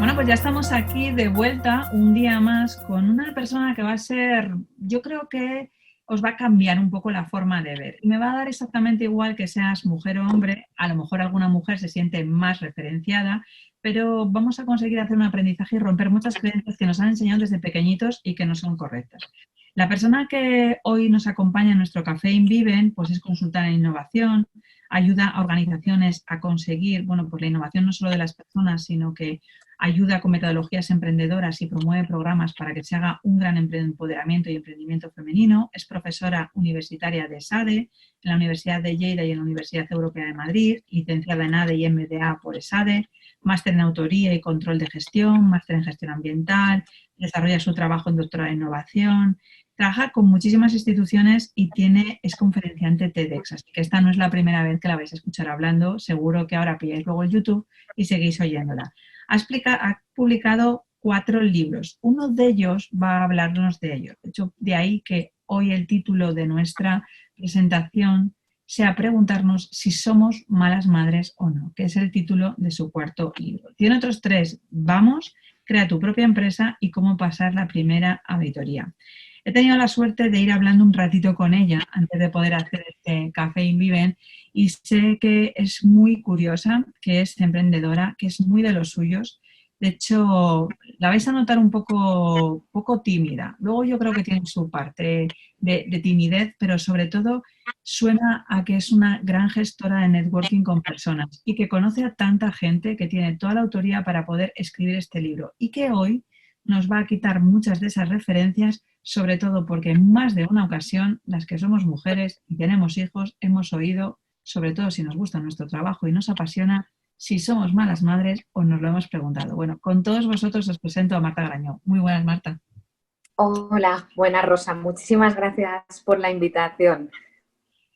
Bueno, pues ya estamos aquí de vuelta un día más con una persona que va a ser, yo creo que os va a cambiar un poco la forma de ver. Y me va a dar exactamente igual que seas mujer o hombre, a lo mejor alguna mujer se siente más referenciada, pero vamos a conseguir hacer un aprendizaje y romper muchas creencias que nos han enseñado desde pequeñitos y que no son correctas. La persona que hoy nos acompaña en nuestro Café InViven, pues es consultora en innovación, ayuda a organizaciones a conseguir, bueno, pues la innovación no solo de las personas, sino que ayuda con metodologías emprendedoras y promueve programas para que se haga un gran empoderamiento y emprendimiento femenino. Es profesora universitaria de SADE en la Universidad de Lleida y en la Universidad Europea de Madrid, licenciada en ADE y MDA por ESADE, máster en autoría y control de gestión, máster en gestión ambiental, desarrolla su trabajo en doctorado en innovación, trabaja con muchísimas instituciones y es conferenciante TEDx, así que esta no es la primera vez que la vais a escuchar hablando, seguro que ahora pilláis luego el YouTube y seguís oyéndola. Ha publicado 4 libros. Uno de ellos va a hablarnos de ello. De hecho, de ahí que hoy el título de nuestra presentación sea preguntarnos si somos malas madres o no, que es el título de su 4º libro. Tiene otros 3. Vamos, crea tu propia empresa y cómo pasar la primera auditoría. He tenido la suerte de ir hablando un ratito con ella antes de poder hacer este Café InViven y sé que es muy curiosa, que es emprendedora, que es muy de los suyos. De hecho, la vais a notar un poco tímida. Luego yo creo que tiene su parte de timidez, pero sobre todo suena a que es una gran gestora de networking con personas y que conoce a tanta gente que tiene toda la autoría para poder escribir este libro y que hoy nos va a quitar muchas de esas referencias, sobre todo porque en más de una ocasión las que somos mujeres y tenemos hijos hemos oído, sobre todo si nos gusta nuestro trabajo y nos apasiona, si somos malas madres o nos lo hemos preguntado. Bueno, con todos vosotros os presento a Marta Grañó. Muy buenas, Marta. Hola, buena Rosa, muchísimas gracias por la invitación.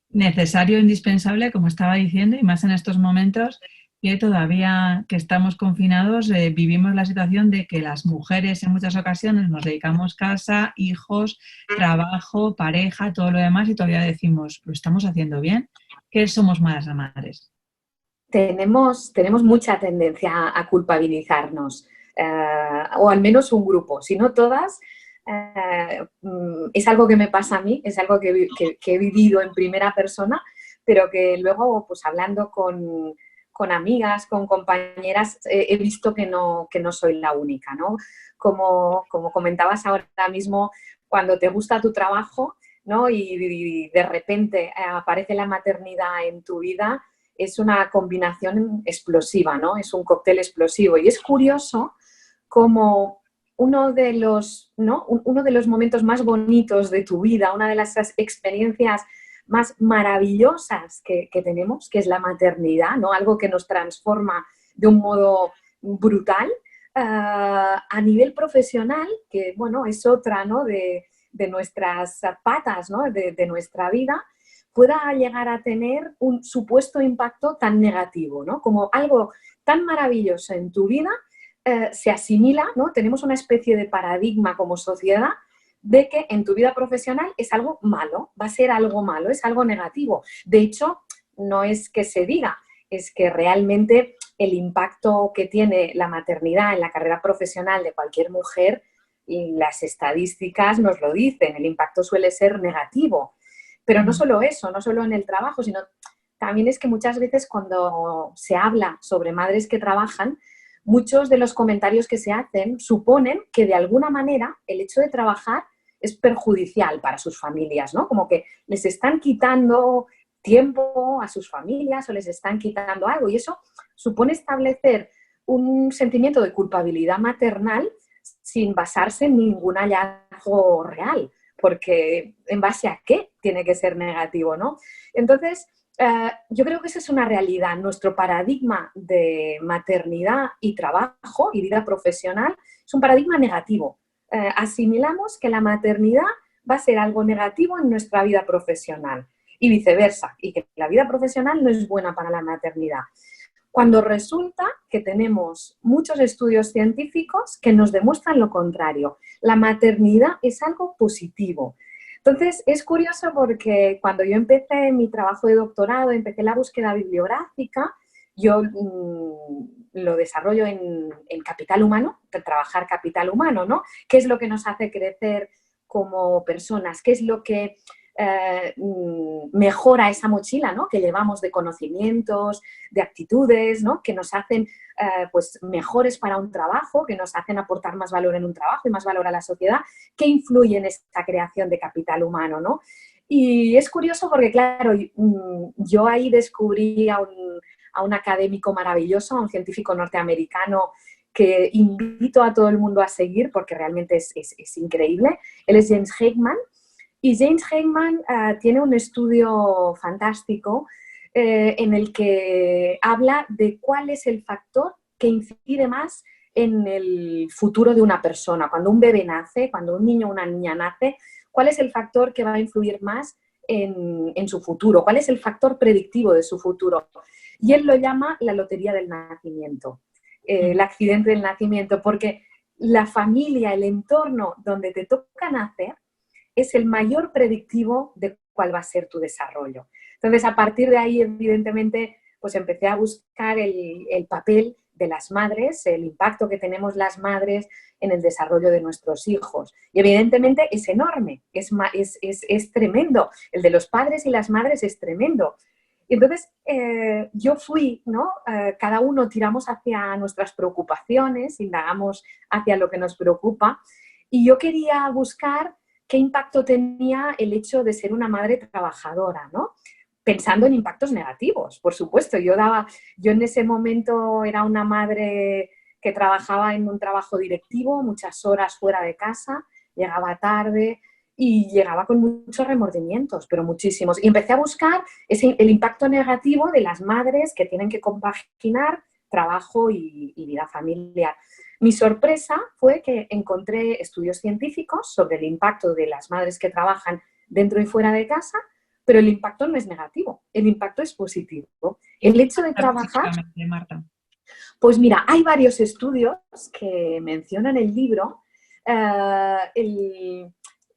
Necesario, indispensable, como estaba diciendo, y más en estos momentos que todavía que estamos confinados vivimos la situación de que las mujeres en muchas ocasiones nos dedicamos casa, hijos, trabajo, pareja, todo lo demás y todavía decimos, ¿lo estamos haciendo bien? ¿Qué somos malas madres? Tenemos mucha tendencia a culpabilizarnos, o al menos un grupo, si no todas. Es algo que me pasa a mí, es algo que he vivido en primera persona, pero que luego, pues hablando con amigas, con compañeras, he visto que no soy la única, ¿no? Como comentabas ahora mismo, cuando te gusta tu trabajo, ¿no? Y de repente aparece la maternidad en tu vida, es una combinación explosiva, ¿no? Es un cóctel explosivo. Y es curioso como uno de los, ¿no? Uno de los momentos más bonitos de tu vida, una de las experiencias más maravillosas que tenemos, que es la maternidad, ¿no? Algo que nos transforma de un modo brutal. A nivel profesional, que bueno, es otra, ¿no? de nuestras patas, ¿no? de nuestra vida, pueda llegar a tener un supuesto impacto tan negativo, ¿no? Como algo tan maravilloso en tu vida se asimila, ¿no? Tenemos una especie de paradigma como sociedad de que en tu vida profesional es algo malo, va a ser algo malo, es algo negativo. De hecho, no es que se diga, es que realmente el impacto que tiene la maternidad en la carrera profesional de cualquier mujer, y las estadísticas nos lo dicen, el impacto suele ser negativo. Pero no solo eso, no solo en el trabajo, sino también es que muchas veces cuando se habla sobre madres que trabajan, muchos de los comentarios que se hacen suponen que de alguna manera el hecho de trabajar es perjudicial para sus familias, ¿no? Como que les están quitando tiempo a sus familias o les están quitando algo y eso supone establecer un sentimiento de culpabilidad maternal sin basarse en ningún hallazgo real, porque ¿en base a qué tiene que ser negativo, no? Entonces, yo creo que esa es una realidad. Nuestro paradigma de maternidad y trabajo y vida profesional es un paradigma negativo. Asimilamos que la maternidad va a ser algo negativo en nuestra vida profesional y viceversa, y que la vida profesional no es buena para la maternidad. Cuando resulta que tenemos muchos estudios científicos que nos demuestran lo contrario. La maternidad es algo positivo. Entonces, es curioso porque cuando yo empecé mi trabajo de doctorado, empecé la búsqueda bibliográfica, yo lo desarrollo en capital humano, trabajar capital humano, ¿no? ¿Qué es lo que nos hace crecer como personas? ¿Qué es lo que mejora esa mochila, ¿no? Que llevamos de conocimientos, de actitudes, ¿no? Que nos hacen pues mejores para un trabajo, que nos hacen aportar más valor en un trabajo y más valor a la sociedad, que influye en esta creación de capital humano, ¿no? Y es curioso porque, claro, yo ahí descubrí a un académico maravilloso, a un científico norteamericano que invito a todo el mundo a seguir porque realmente es increíble. Él es James Heckman. Y James Heckman tiene un estudio fantástico en el que habla de cuál es el factor que incide más en el futuro de una persona. Cuando un bebé nace, cuando un niño o una niña nace, ¿cuál es el factor que va a influir más en su futuro? ¿Cuál es el factor predictivo de su futuro? Y él lo llama la lotería del nacimiento, el accidente del nacimiento, porque la familia, el entorno donde te toca nacer, es el mayor predictivo de cuál va a ser tu desarrollo. Entonces, a partir de ahí, evidentemente, pues empecé a buscar el papel de las madres, el impacto que tenemos las madres en el desarrollo de nuestros hijos. Y evidentemente es enorme, es tremendo. El de los padres y las madres es tremendo. Y entonces yo fui, ¿no? Cada uno tiramos hacia nuestras preocupaciones, indagamos hacia lo que nos preocupa, y yo quería buscar qué impacto tenía el hecho de ser una madre trabajadora, ¿no? Pensando en impactos negativos, por supuesto. Yo en ese momento era una madre que trabajaba en un trabajo directivo, muchas horas fuera de casa, llegaba tarde y llegaba con muchos remordimientos, pero muchísimos. Y empecé a buscar el impacto negativo de las madres que tienen que compaginar trabajo y vida familiar. Mi sorpresa fue que encontré estudios científicos sobre el impacto de las madres que trabajan dentro y fuera de casa, pero el impacto no es negativo, el impacto es positivo. El hecho de trabajar... Marta. Pues mira, hay varios estudios que mencionan el libro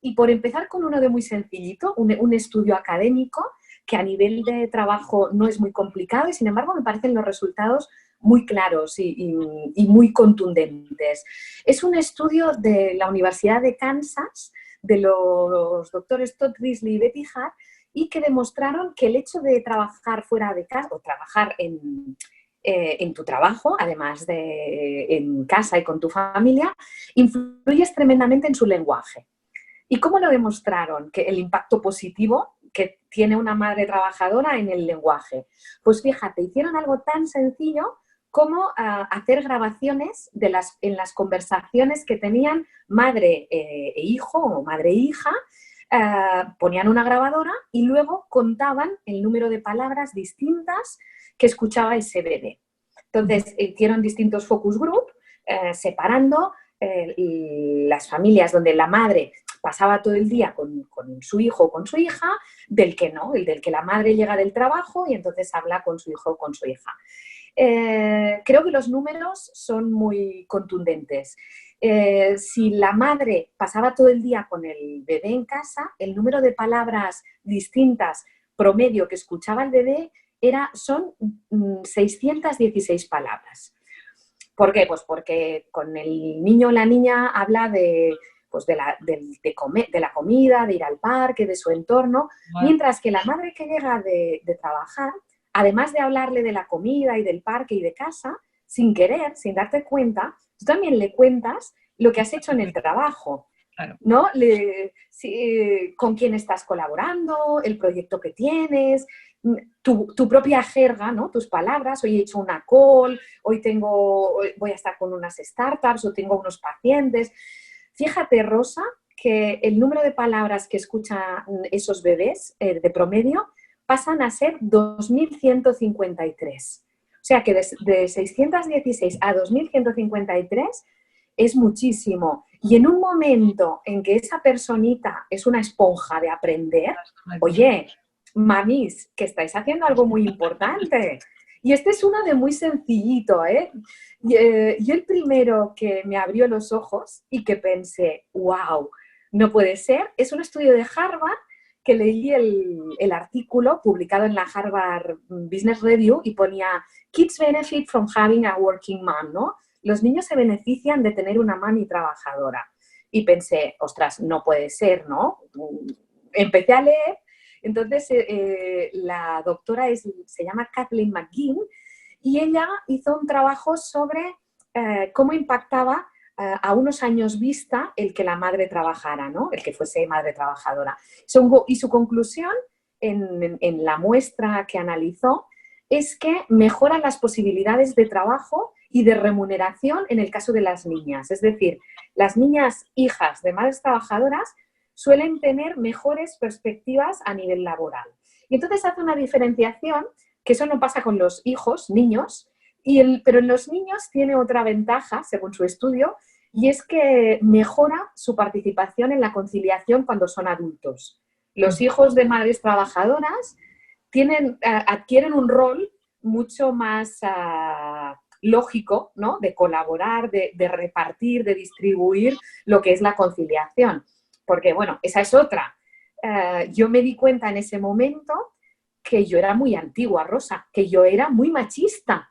y por empezar con uno de muy sencillito, un estudio académico que a nivel de trabajo no es muy complicado y sin embargo me parecen los resultados muy claros y muy contundentes. Es un estudio de la Universidad de Kansas, de los doctores Todd Risley y Betty Hart, y que demostraron que el hecho de trabajar fuera de casa o trabajar en tu trabajo, además de en casa y con tu familia, influyes tremendamente en su lenguaje. ¿Y cómo lo demostraron? Que el impacto positivo que tiene una madre trabajadora en el lenguaje. Pues fíjate, hicieron algo tan sencillo como hacer grabaciones en las conversaciones que tenían madre e hijo o madre e hija, ponían una grabadora y luego contaban el número de palabras distintas que escuchaba ese bebé. Entonces, hicieron distintos focus group, separando las familias donde la madre pasaba todo el día con su hijo o con su hija, del que no, el del que la madre llega del trabajo y entonces habla con su hijo o con su hija. Creo que los números son muy contundentes. Si la madre pasaba todo el día con el bebé en casa, el número de palabras distintas promedio que escuchaba el bebé son 616 palabras. ¿Por qué? Pues porque con el niño o la niña habla de la comida, de ir al parque, de su entorno, mientras que la madre que llega de trabajar, además de hablarle de la comida y del parque y de casa, sin querer, sin darte cuenta, tú también le cuentas lo que has hecho en el trabajo, Claro. ¿no? Con quién estás colaborando, el proyecto que tienes, tu propia jerga, ¿no? Tus palabras. Hoy he hecho una call, hoy voy a estar con unas startups o tengo unos pacientes. Fíjate, Rosa, que el número de palabras que escuchan esos bebés de promedio pasan a ser 2.153. O sea que de 616 a 2.153 es muchísimo. Y en un momento en que esa personita es una esponja de aprender, oye, mamis, que estáis haciendo algo muy importante. Y este es uno de muy sencillito, ¿eh? Yo el primero que me abrió los ojos y que pensé, wow, no puede ser, es un estudio de Harvard que leí el artículo publicado en la Harvard Business Review y ponía Kids benefit from having a working mom, ¿no? Los niños se benefician de tener una mami trabajadora. Y pensé, ostras, no puede ser, ¿no? Empecé a leer, entonces la doctora se llama Kathleen McGinn y ella hizo un trabajo sobre cómo impactaba a unos años vista el que la madre trabajara, ¿no? El que fuese madre trabajadora. Y su conclusión en la muestra que analizó es que mejoran las posibilidades de trabajo y de remuneración en el caso de las niñas. Es decir, las niñas hijas de madres trabajadoras suelen tener mejores perspectivas a nivel laboral. Y entonces hace una diferenciación, que eso no pasa con los hijos, niños, pero en los niños tiene otra ventaja, según su estudio, y es que mejora su participación en la conciliación cuando son adultos. Los hijos de madres trabajadoras adquieren un rol mucho más lógico, ¿no? De colaborar, de repartir, de distribuir lo que es la conciliación. Porque, bueno, esa es otra. Yo me di cuenta en ese momento que yo era muy antigua, Rosa, que yo era muy machista.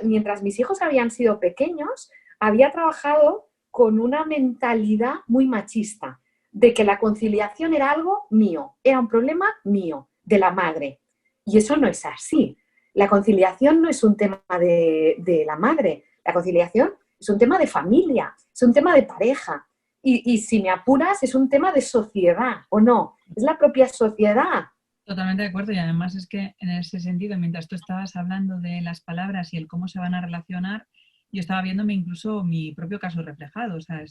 Mientras mis hijos habían sido pequeños, había trabajado con una mentalidad muy machista, de que la conciliación era algo mío, era un problema mío, de la madre. Y eso no es así. La conciliación no es un tema de la madre, la conciliación es un tema de familia, es un tema de pareja. Y si me apuras, es un tema de sociedad, ¿o no? Es la propia sociedad. Totalmente de acuerdo, y además es que en ese sentido, mientras tú estabas hablando de las palabras y el cómo se van a relacionar, yo estaba viéndome incluso mi propio caso reflejado. O sea,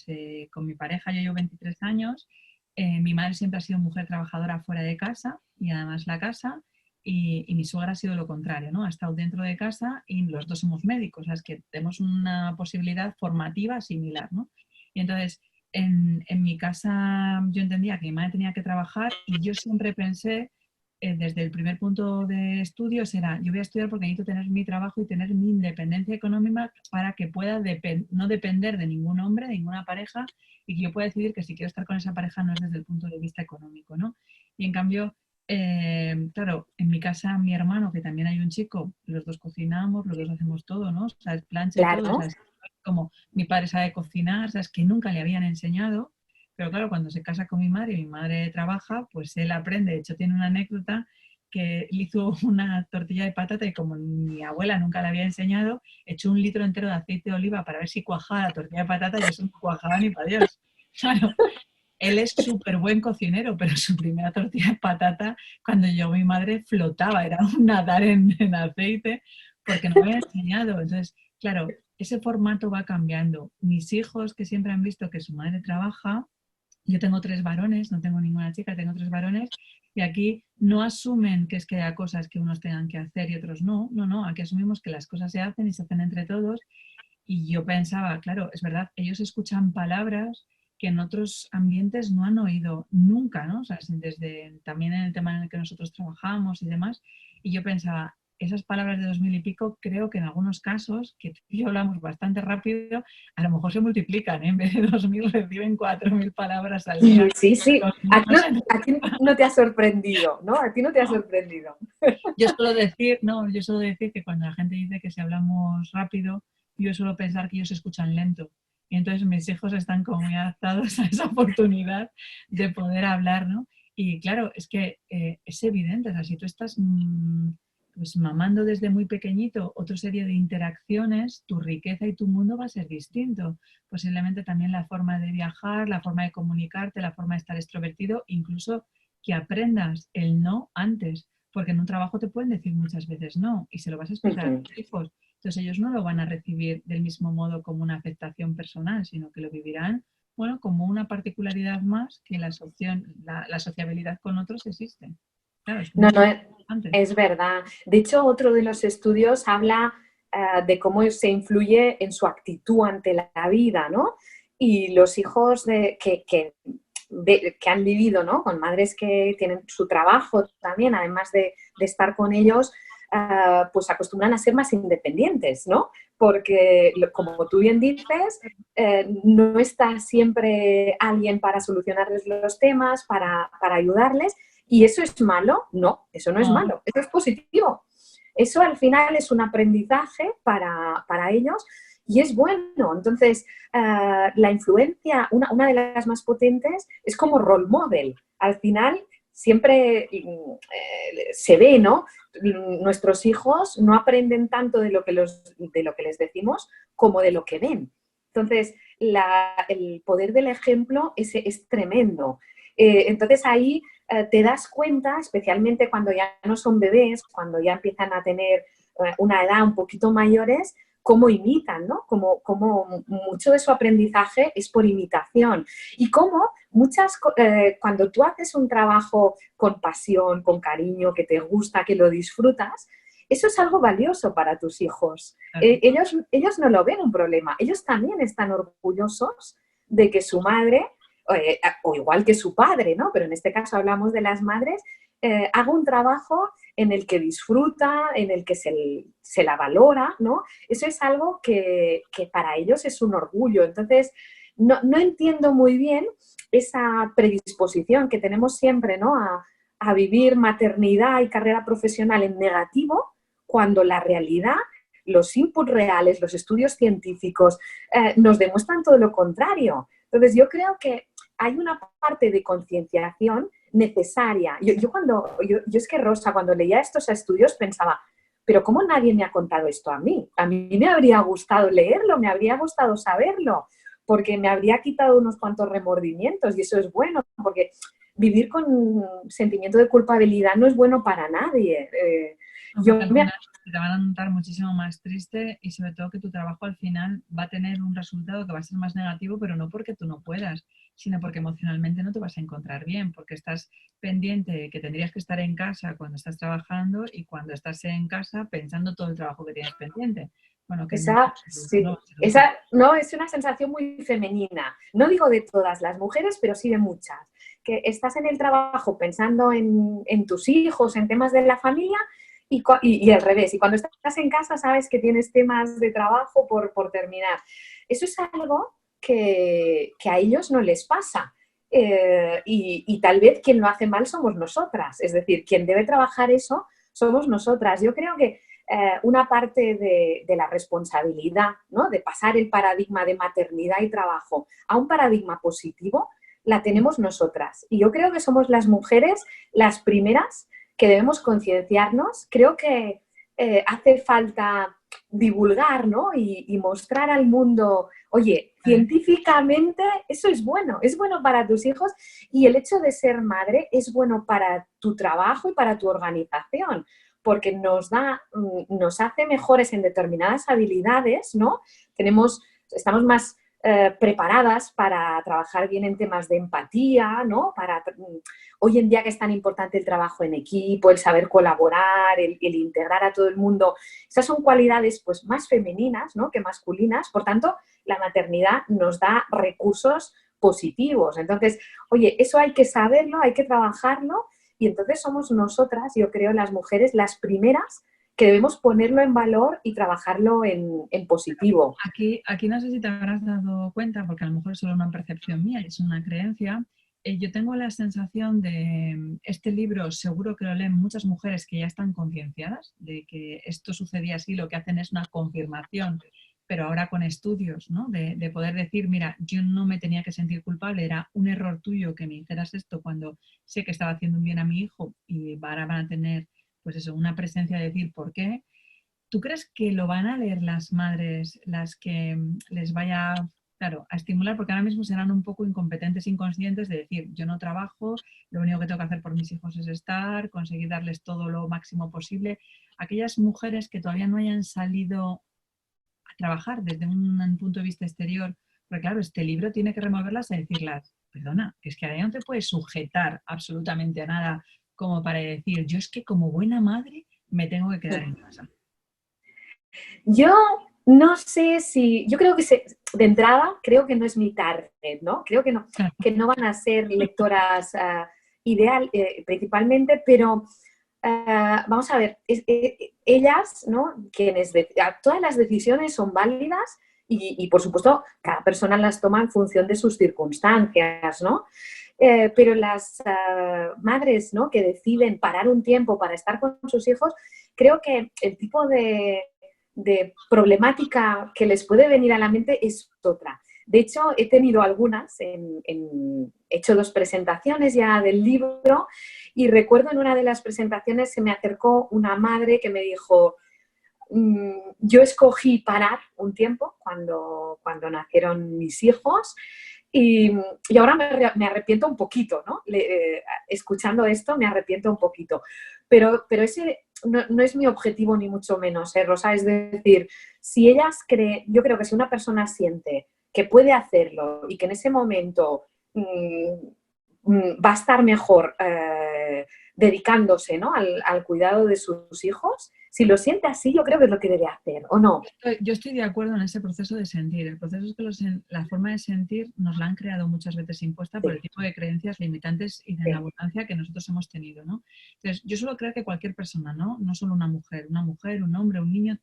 con mi pareja yo llevo 23 años, mi madre siempre ha sido mujer trabajadora fuera de casa y además la casa, y mi suegra ha sido lo contrario, ¿no? Ha estado dentro de casa y los dos somos médicos, o sea, es que tenemos una posibilidad formativa similar, ¿no? Y entonces, en mi casa yo entendía que mi madre tenía que trabajar y yo siempre pensé, desde el primer punto de estudios era, yo voy a estudiar porque necesito tener mi trabajo y tener mi independencia económica para que pueda no depender de ningún hombre, de ninguna pareja, y que yo pueda decidir que si quiero estar con esa pareja no es desde el punto de vista económico, ¿no? Y en cambio, claro, en mi casa mi hermano, que también hay un chico, los dos cocinamos, los dos hacemos todo, ¿no? O sea, es plancha y Claro. todo, o sea, es como mi padre sabe cocinar, o sea, es que nunca le habían enseñado. Pero claro, cuando se casa con mi madre y mi madre trabaja, pues él aprende. De hecho, tiene una anécdota que le hizo una tortilla de patata y como mi abuela nunca le había enseñado, echó 1 litro entero de aceite de oliva para ver si cuajaba la tortilla de patata y eso no cuajaba ni para Dios. Claro, él es súper buen cocinero, pero su primera tortilla de patata, cuando llegó mi madre, flotaba, era un nadar en aceite, porque no me había enseñado. Entonces, claro, ese formato va cambiando. Mis hijos, que siempre han visto que su madre trabaja, yo tengo 3 varones, no tengo ninguna chica, tengo 3 varones, y aquí no asumen que es que haya cosas que unos tengan que hacer y otros no. No, no, aquí asumimos que las cosas se hacen y se hacen entre todos. Y yo pensaba, claro, es verdad, ellos escuchan palabras que en otros ambientes no han oído nunca, ¿no? O sea, también en el tema en el que nosotros trabajamos y demás. Y yo pensaba, esas palabras de 2000 y pico, creo que en algunos casos, que tú y yo hablamos bastante rápido, a lo mejor se multiplican, ¿eh? En vez de 2000 reciben 4000 palabras al día. Sí. A ti no te ha sorprendido, ¿no? A ti no te ha sorprendido. Yo suelo decir que cuando la gente dice que si hablamos rápido, yo suelo pensar que ellos escuchan lento. Y entonces mis hijos están como muy adaptados a esa oportunidad de poder hablar, ¿no? Y claro, es que es evidente, o sea, si tú estás pues mamando desde muy pequeñito otra serie de interacciones, tu riqueza y tu mundo va a ser distinto. Posiblemente también la forma de viajar, la forma de comunicarte, la forma de estar extrovertido, incluso que aprendas el no antes, porque en un trabajo te pueden decir muchas veces no y se lo vas a explicar a tus hijos. Entonces ellos no lo van a recibir del mismo modo como una afectación personal, sino que lo vivirán, bueno, como una particularidad más que la sociabilidad con otros existe. Claro, es verdad. De hecho, otro de los estudios habla de cómo se influye en su actitud ante la vida, ¿no? Y los hijos que han vivido, ¿no? Con madres que tienen su trabajo también, además de estar con ellos, pues acostumbran a ser más independientes, ¿no? Porque, como tú bien dices, no está siempre alguien para solucionarles los temas, para ayudarles. ¿Y eso es malo? No, eso no es malo, eso es positivo. Eso al final es un aprendizaje para ellos y es bueno. Entonces, la influencia, una de las más potentes, es como role model. Al final, siempre se ve, ¿no? Nuestros hijos no aprenden tanto de lo que les decimos como de lo que ven. Entonces, el poder del ejemplo es tremendo. Entonces, ahí te das cuenta, especialmente cuando ya no son bebés, cuando ya empiezan a tener una edad un poquito mayores, cómo imitan, ¿no? Como mucho de su aprendizaje es por imitación. Y cómo cuando tú haces un trabajo con pasión, con cariño, que te gusta, que lo disfrutas, eso es algo valioso para tus hijos. Ellos no lo ven un problema. Ellos también están orgullosos de que su madre, o igual que su padre, ¿no? Pero en este caso hablamos de las madres, haga un trabajo en el que disfruta, en el que se la valora, ¿no? Eso es algo que para ellos es un orgullo. Entonces, no entiendo muy bien esa predisposición que tenemos siempre, ¿no? A vivir maternidad y carrera profesional en negativo, cuando la realidad, los inputs reales, los estudios científicos, nos demuestran todo lo contrario. Entonces, yo creo que hay una parte de concienciación necesaria. Yo es que, Rosa, cuando leía estos estudios pensaba, pero ¿cómo nadie me ha contado esto a mí? A mí me habría gustado leerlo, me habría gustado saberlo, porque me habría quitado unos cuantos remordimientos y eso es bueno, porque vivir con sentimiento de culpabilidad no es bueno para nadie. Te van a notar muchísimo más triste y sobre todo que tu trabajo al final va a tener un resultado que va a ser más negativo, pero no porque tú no puedas, sino porque emocionalmente no te vas a encontrar bien, porque estás pendiente de que tendrías que estar en casa cuando estás trabajando y cuando estás en casa pensando todo el trabajo que tienes pendiente. Bueno, que sí. No, es una sensación muy femenina. No digo de todas las mujeres, pero sí de muchas. Que estás en el trabajo pensando en tus hijos, en temas de la familia y al revés. Y cuando estás en casa sabes que tienes temas de trabajo por terminar. Eso es algo que a ellos no les pasa. Y tal vez quien lo hace mal somos nosotras. Es decir, quien debe trabajar eso somos nosotras. Yo creo que una parte de la responsabilidad, ¿no? De pasar el paradigma de maternidad y trabajo a un paradigma positivo, la tenemos nosotras. Y yo creo que somos las mujeres las primeras que debemos concienciarnos. Creo que hace falta divulgar, ¿no? Y mostrar al mundo, oye, científicamente eso es bueno para tus hijos y el hecho de ser madre es bueno para tu trabajo y para tu organización, porque nos hace mejores en determinadas habilidades, ¿no? Estamos más preparadas para trabajar bien en temas de empatía, ¿no? Hoy en día que es tan importante el trabajo en equipo, el saber colaborar, el integrar a todo el mundo, esas son cualidades pues más femeninas, ¿no? Que masculinas. Por tanto, la maternidad nos da recursos positivos. Entonces, oye, eso hay que saberlo, hay que trabajarlo y entonces somos nosotras, yo creo, las mujeres, las primeras que debemos ponerlo en valor y trabajarlo en positivo. Aquí no sé si te habrás dado cuenta, porque a lo mejor es solo una percepción mía, es una creencia. Yo tengo la sensación de este libro, seguro que lo leen muchas mujeres que ya están concienciadas de que esto sucedía así, lo que hacen es una confirmación, pero ahora con estudios, ¿no? De poder decir, mira, yo no me tenía que sentir culpable, era un error tuyo que me dijeras esto cuando sé que estaba haciendo un bien a mi hijo y ahora van a tener, pues eso, una presencia de decir por qué. ¿Tú crees que lo van a leer las madres, las que les vaya, claro, a estimular? Porque ahora mismo serán un poco incompetentes, inconscientes de decir, yo no trabajo, lo único que tengo que hacer por mis hijos es estar, conseguir darles todo lo máximo posible. Aquellas mujeres que todavía no hayan salido a trabajar desde un punto de vista exterior, porque claro, este libro tiene que removerlas y decirlas, perdona, que es que ahora no te puedes sujetar absolutamente a nada como para decir, yo es que como buena madre me tengo que quedar en casa. Yo no sé si, yo creo que de entrada creo que no es mi target, ¿no? Creo que no van a ser lectoras ideal principalmente, pero vamos a ver, ellas, ¿no? Todas las decisiones son válidas y, por supuesto, cada persona las toma en función de sus circunstancias, ¿no? Pero las madres, ¿no? Que deciden parar un tiempo para estar con sus hijos, creo que el tipo de problemática que les puede venir a la mente es otra. De hecho, he tenido algunas, he hecho 2 presentaciones ya del libro y recuerdo en una de las presentaciones se me acercó una madre que me dijo, yo escogí parar un tiempo cuando nacieron mis hijos y ahora me arrepiento un poquito, ¿no? Escuchando esto me arrepiento un poquito. Pero ese no es mi objetivo ni mucho menos, Rosa. Es decir, si ellas creen, yo creo que si una persona siente que puede hacerlo y que en ese momento va a estar mejor dedicándose, ¿no? al cuidado de sus hijos, si lo siente así, yo creo que es lo que debe hacer, ¿o no? Yo estoy de acuerdo en ese proceso de sentir. El proceso es que la forma de sentir nos la han creado muchas veces impuesta por el tipo de creencias limitantes y de la abundancia que nosotros hemos tenido, ¿no? Entonces, yo suelo creer que cualquier persona, ¿no? No solo una mujer, un hombre, un niño,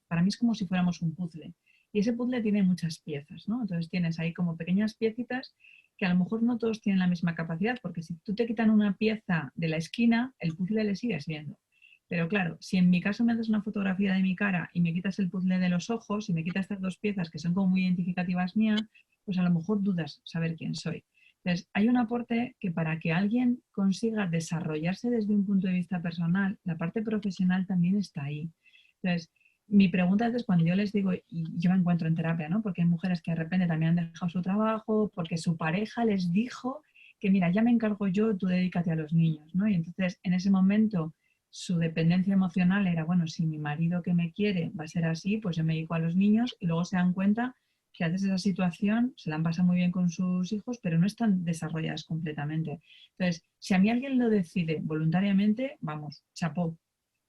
para mí es como si fuéramos un puzzle. Y ese puzzle tiene muchas piezas, ¿no? Entonces tienes ahí como pequeñas piecitas que a lo mejor no todos tienen la misma capacidad, porque si tú te quitan una pieza de la esquina, el puzzle le sigues viendo. Pero claro, si en mi caso me haces una fotografía de mi cara y me quitas el puzzle de los ojos y me quitas estas 2 piezas que son como muy identificativas mías, pues a lo mejor dudas saber quién soy. Entonces, hay un aporte que para que alguien consiga desarrollarse desde un punto de vista personal, la parte profesional también está ahí. Entonces, mi pregunta es cuando yo les digo, y yo me encuentro en terapia, ¿no? Porque hay mujeres que de repente también han dejado su trabajo, porque su pareja les dijo que mira, ya me encargo yo, tú dedícate a los niños, ¿no? Y entonces, en ese momento su dependencia emocional era, bueno, si mi marido que me quiere va a ser así, pues yo me dedico a los niños y luego se dan cuenta que a veces esa situación se la han pasado muy bien con sus hijos, pero no están desarrolladas completamente. Entonces, si a mí alguien lo decide voluntariamente, vamos, chapó.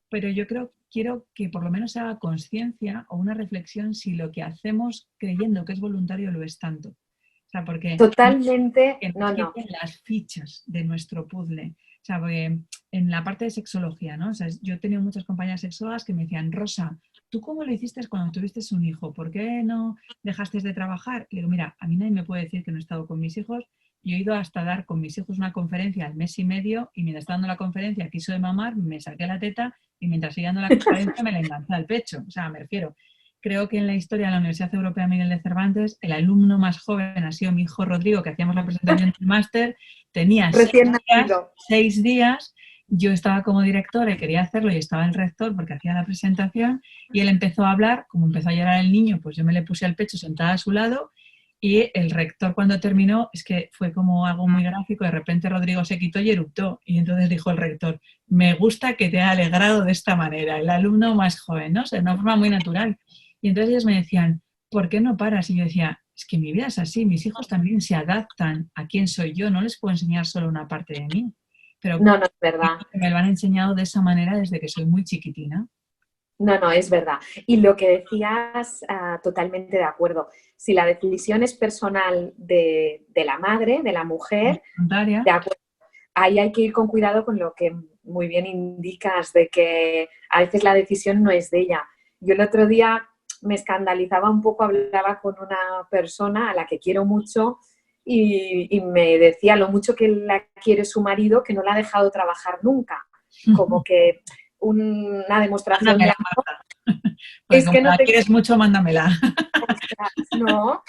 Pero yo quiero que por lo menos se haga conciencia o una reflexión si lo que hacemos creyendo que es voluntario lo es tanto. O sea, porque totalmente, que nos quiten las fichas de nuestro puzzle. O sea, porque en la parte de sexología, ¿no? O sea, yo he tenido muchas compañeras sexólogas que me decían, Rosa, ¿tú cómo lo hiciste cuando tuviste un hijo? ¿Por qué no dejaste de trabajar? Y digo, mira, a mí nadie me puede decir que no he estado con mis hijos. Yo he ido hasta dar con mis hijos una conferencia al mes y medio y mientras estaba dando la conferencia quiso de mamar, me saqué la teta y mientras seguía dando la conferencia me la enganché al pecho. O sea, me refiero, creo que en la historia de la Universidad Europea Miguel de Cervantes, el alumno más joven ha sido mi hijo Rodrigo, que hacíamos la presentación del máster, tenía 6 días, yo estaba como directora y quería hacerlo y estaba el rector porque hacía la presentación y él empezó a hablar, como empezó a llorar el niño, pues yo me le puse al pecho sentada a su lado y el rector cuando terminó, es que fue como algo muy gráfico, de repente Rodrigo se quitó y eruptó y entonces dijo el rector, me gusta que te haya alegrado de esta manera, el alumno más joven, ¿no? O sea, de una forma muy natural. Y entonces ellos me decían, ¿por qué no paras? Y yo decía, es que mi vida es así, mis hijos también se adaptan a quién soy yo, no les puedo enseñar solo una parte de mí. Pero no, es verdad. Me lo han enseñado de esa manera desde que soy muy chiquitina. No, es verdad. Y lo que decías, totalmente de acuerdo. Si la decisión es personal de la madre, de la mujer, de acuerdo, ahí hay que ir con cuidado con lo que muy bien indicas, de que a veces la decisión no es de ella. Yo el otro día me escandalizaba un poco, hablaba con una persona a la que quiero mucho y me decía lo mucho que la quiere su marido, que no la ha dejado trabajar nunca. Como que una demostración de amor. Pues como la quieres mucho, mándamela. No,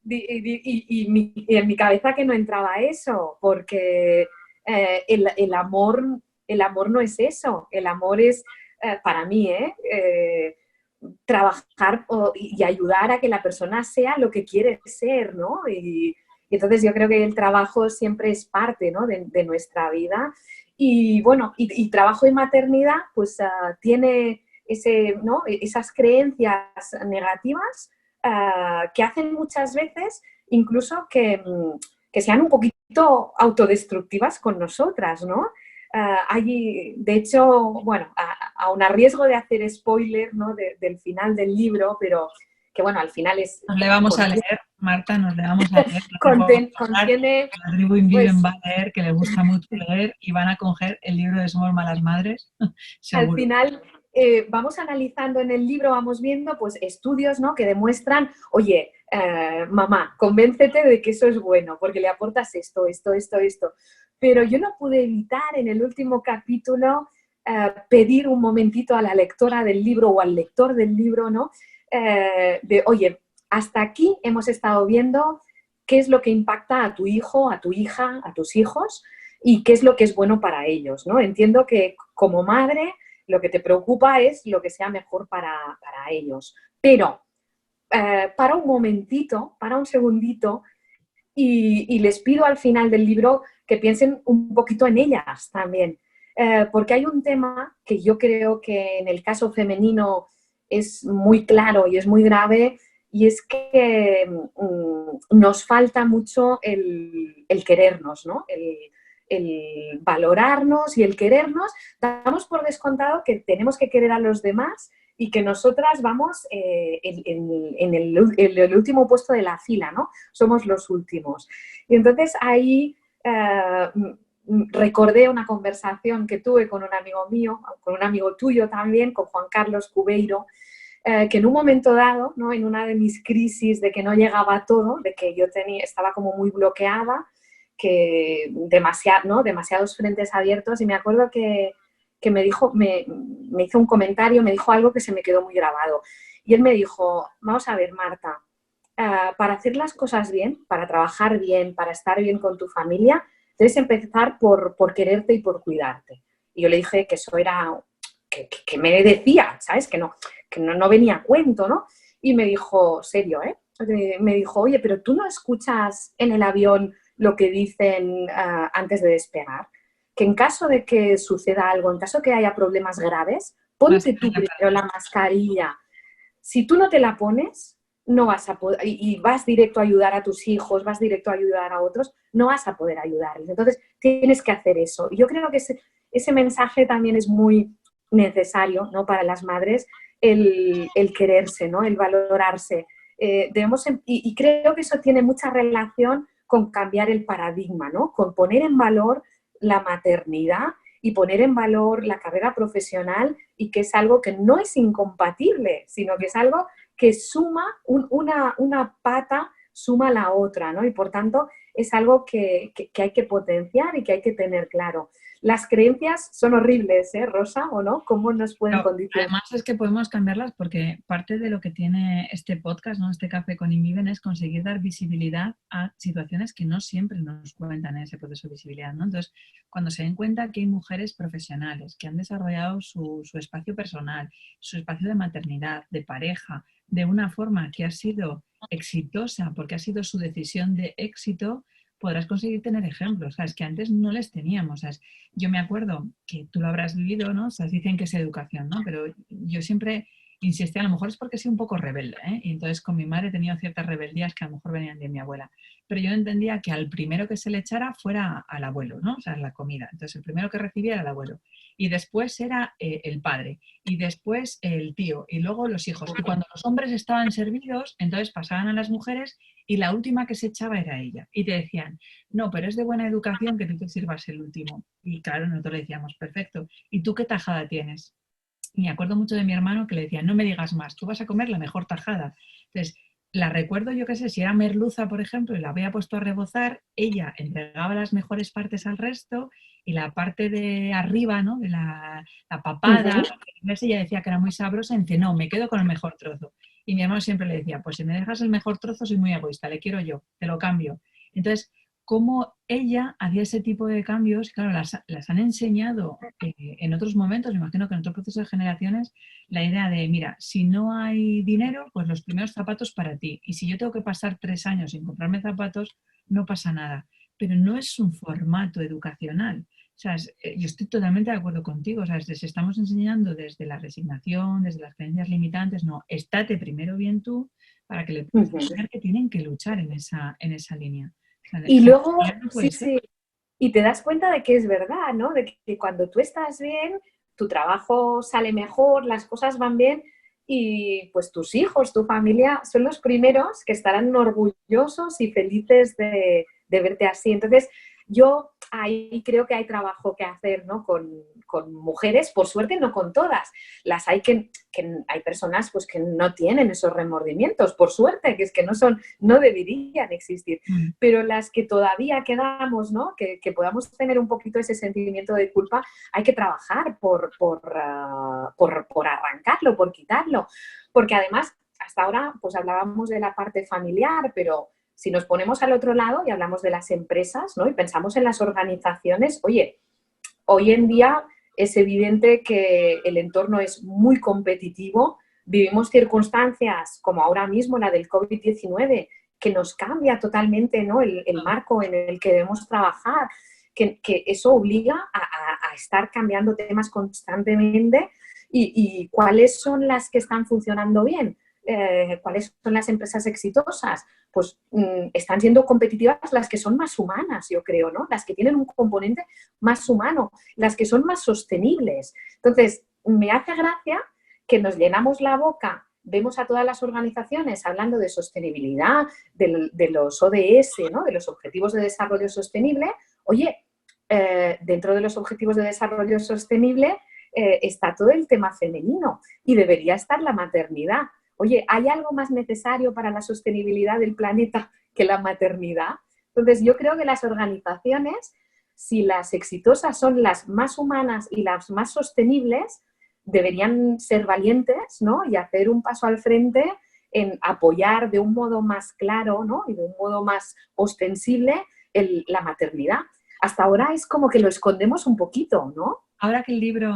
y en mi cabeza que no entraba eso, porque el amor no es eso. El amor es, para mí, trabajar y ayudar a que la persona sea lo que quiere ser, ¿no? Y entonces yo creo que el trabajo siempre es parte, ¿no? de nuestra vida. Y bueno, y trabajo y maternidad, pues tiene ¿no? esas creencias negativas que hacen muchas veces incluso que sean un poquito autodestructivas con nosotras, ¿no? De hecho, bueno, aun a riesgo de hacer spoiler, ¿no? del final del libro, pero que bueno, al final es... Nos le vamos a leer, Marta, nos le vamos a leer. Contiene, la tribu Inviven pues, va a leer, que le gusta mucho leer, y van a coger el libro de Somos Malas Madres, al seguro. final vamos analizando en el libro, vamos viendo pues estudios, ¿no?, que demuestran, oye, mamá, convéncete de que eso es bueno, porque le aportas esto, esto, esto, esto. Pero yo no pude evitar en el último capítulo pedir un momentito a la lectora del libro o al lector del libro, ¿no? De, oye, hasta aquí hemos estado viendo qué es lo que impacta a tu hijo, a tu hija, a tus hijos y qué es lo que es bueno para ellos, ¿no? Entiendo que como madre lo que te preocupa es lo que sea mejor para ellos. Pero para un momentito, para un segundito, y les pido al final del libro que piensen un poquito en ellas también. Porque hay un tema que yo creo que en el caso femenino es muy claro y es muy grave, y es que nos falta mucho el querernos, ¿no? El valorarnos y el querernos. Damos por descontado que tenemos que querer a los demás y que nosotras vamos en el último puesto de la fila, ¿no? Somos los últimos. Y entonces ahí recordé una conversación que tuve con un amigo mío, con un amigo tuyo también, con Juan Carlos Cubeiro, que en un momento dado, ¿no?, en una de mis crisis de que no llegaba todo, de que yo estaba como muy bloqueada, que demasiados frentes abiertos, y me acuerdo que me dijo, me hizo un comentario, me dijo algo que se me quedó muy grabado. Y él me dijo, vamos a ver, Marta, para hacer las cosas bien, para trabajar bien, para estar bien con tu familia, debes empezar por quererte y por cuidarte. Y yo le dije que eso era, que me decía, ¿sabes? Que no venía a cuento, ¿no? Y me dijo, serio, ¿eh? Me dijo, oye, pero tú no escuchas en el avión lo que dicen antes de despegar, que en caso de que suceda algo, en caso de que haya problemas graves, ponte tú primero la mascarilla. Si tú no te la pones, no vas a poder, y vas directo a ayudar a tus hijos, vas directo a ayudar a otros, no vas a poder ayudarles. Entonces, tienes que hacer eso. Y yo creo que ese mensaje también es muy necesario, ¿no?, para las madres, el quererse, ¿no?, el valorarse. Y creo que eso tiene mucha relación con cambiar el paradigma, ¿no?, con poner en valor la maternidad y poner en valor la carrera profesional, y que es algo que no es incompatible, sino que es algo que suma, una pata suma la otra, ¿no? Y por tanto es algo que hay que potenciar y que hay que tener claro. Las creencias son horribles, ¿eh, Rosa? ¿O no? ¿Cómo nos pueden condicionar? Además es que podemos cambiarlas porque parte de lo que tiene este podcast, ¿no?, este Café con Inviven, es conseguir dar visibilidad a situaciones que no siempre nos cuentan en ese proceso de visibilidad, ¿no? Entonces, cuando se den cuenta que hay mujeres profesionales que han desarrollado su espacio personal, su espacio de maternidad, de pareja, de una forma que ha sido exitosa porque ha sido su decisión de éxito, podrás conseguir tener ejemplos, ¿sabes?, que antes no les teníamos, ¿sabes? Yo me acuerdo que tú lo habrás vivido, ¿no? O sea, dicen que es educación, ¿no? Pero yo siempre insistí, a lo mejor es porque soy un poco rebelde, ¿eh? Y entonces con mi madre he tenido ciertas rebeldías que a lo mejor venían de mi abuela. Pero yo entendía que al primero que se le echara fuera al abuelo, ¿no? O sea, la comida. Entonces el primero que recibía era el abuelo. Y después era el padre. Y después el tío. Y luego los hijos. Y cuando los hombres estaban servidos, entonces pasaban a las mujeres y la última que se echaba era ella. Y te decían, no, pero es de buena educación que tú te sirvas el último. Y claro, nosotros le decíamos, perfecto. ¿Y tú qué tajada tienes? Y me acuerdo mucho de mi hermano que le decía, no me digas más, tú vas a comer la mejor tajada. Entonces, la recuerdo, yo qué sé, si era merluza, por ejemplo, y la había puesto a rebozar, ella entregaba las mejores partes al resto y la parte de arriba, ¿no?, de la papada, ella decía que era muy sabrosa, y dice, no, me quedo con el mejor trozo. Y mi hermano siempre le decía, pues si me dejas el mejor trozo soy muy egoísta, le quiero yo, te lo cambio. Entonces, cómo ella hacía ese tipo de cambios, claro, las han enseñado en otros momentos, me imagino que en otro proceso de generaciones, la idea de, mira, si no hay dinero, pues los primeros zapatos para ti. Y si yo tengo que pasar 3 años sin comprarme zapatos, no pasa nada. Pero no es un formato educacional. O sea, yo estoy totalmente de acuerdo contigo. O sea, les estamos enseñando desde la resignación, desde las creencias limitantes, no, estate primero bien tú para que le puedas enseñar que tienen que luchar en esa línea. Y luego, No sí, ser. sí, y te das cuenta de que es verdad, ¿no? De que cuando tú estás bien, tu trabajo sale mejor, las cosas van bien, y pues tus hijos, tu familia, son los primeros que estarán orgullosos y felices de verte así. Entonces, yo ahí creo que hay trabajo que hacer, ¿no? Con mujeres, por suerte no con todas. Las hay que hay personas pues, que no tienen esos remordimientos, por suerte, que es que no deberían existir. Pero las que todavía quedamos, ¿no? Que podamos tener un poquito ese sentimiento de culpa, hay que trabajar por arrancarlo, por quitarlo. Porque además, hasta ahora, pues hablábamos de la parte familiar, pero si nos ponemos al otro lado y hablamos de las empresas, ¿no? Y pensamos en las organizaciones, oye, hoy en día es evidente que el entorno es muy competitivo, vivimos circunstancias como ahora mismo la del COVID-19, que nos cambia totalmente, ¿no? el marco en el que debemos trabajar, que eso obliga a estar cambiando temas constantemente y cuáles son las que están funcionando bien. ¿Cuáles son las empresas exitosas? Pues están siendo competitivas las que son más humanas, yo creo, ¿no? Las que tienen un componente más humano, las que son más sostenibles. Entonces, me hace gracia que nos llenamos la boca, vemos a todas las organizaciones hablando de sostenibilidad, de los ODS, ¿no? De los Objetivos de Desarrollo Sostenible. Oye, dentro de los Objetivos de Desarrollo Sostenible está todo el tema femenino y debería estar la maternidad. Oye, ¿hay algo más necesario para la sostenibilidad del planeta que la maternidad? Entonces, yo creo que las organizaciones, si las exitosas son las más humanas y las más sostenibles, deberían ser valientes, ¿no? Y hacer un paso al frente en apoyar de un modo más claro, ¿no? Y de un modo más ostensible la maternidad. Hasta ahora es como que lo escondemos un poquito, ¿no? Ahora que el libro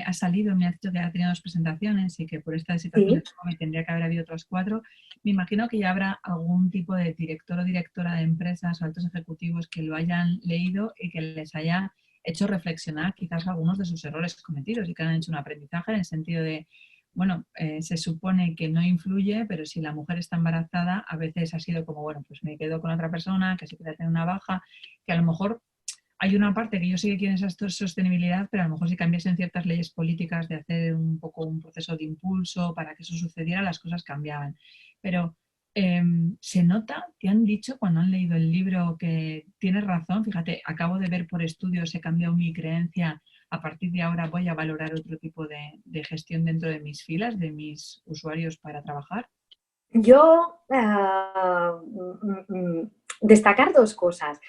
ha salido, me has dicho que ha tenido 2 presentaciones y que por esta situación de COVID tendría que haber habido otras 4, me imagino que ya habrá algún tipo de director o directora de empresas o altos ejecutivos que lo hayan leído y que les haya hecho reflexionar quizás algunos de sus errores cometidos y que han hecho un aprendizaje en el sentido de, bueno, se supone que no influye, pero si la mujer está embarazada, a veces ha sido como, bueno, pues me quedo con otra persona que sí puede tener una baja, que a lo mejor hay una parte que yo sí que quiero esa sostenibilidad, pero a lo mejor si cambiasen ciertas leyes políticas de hacer un poco un proceso de impulso para que eso sucediera, las cosas cambiaban. Pero se nota, te han dicho cuando han leído el libro que tienes razón, fíjate, acabo de ver por estudios, he cambiado mi creencia, a partir de ahora voy a valorar otro tipo de gestión dentro de mis filas, de mis usuarios para trabajar. Yo destacar 2 cosas.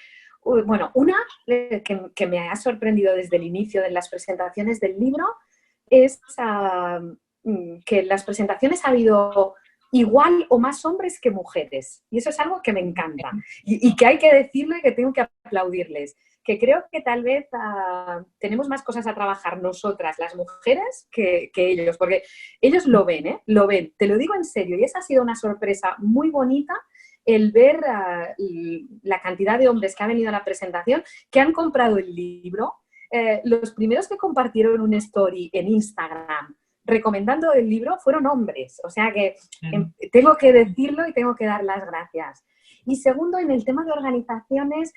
Bueno, una que me ha sorprendido desde el inicio de las presentaciones del libro es que en las presentaciones ha habido igual o más hombres que mujeres. Y eso es algo que me encanta y que hay que decirlo y que tengo que aplaudirles. Que creo que tal vez tenemos más cosas a trabajar nosotras, las mujeres, que ellos, porque ellos lo ven, ¿eh? Lo ven, te lo digo en serio, y esa ha sido una sorpresa muy bonita el ver la cantidad de hombres que han venido a la presentación, que han comprado el libro. Los primeros que compartieron un story en Instagram recomendando el libro fueron hombres, o sea que tengo que decirlo y tengo que dar las gracias. Y segundo, en el tema de organizaciones,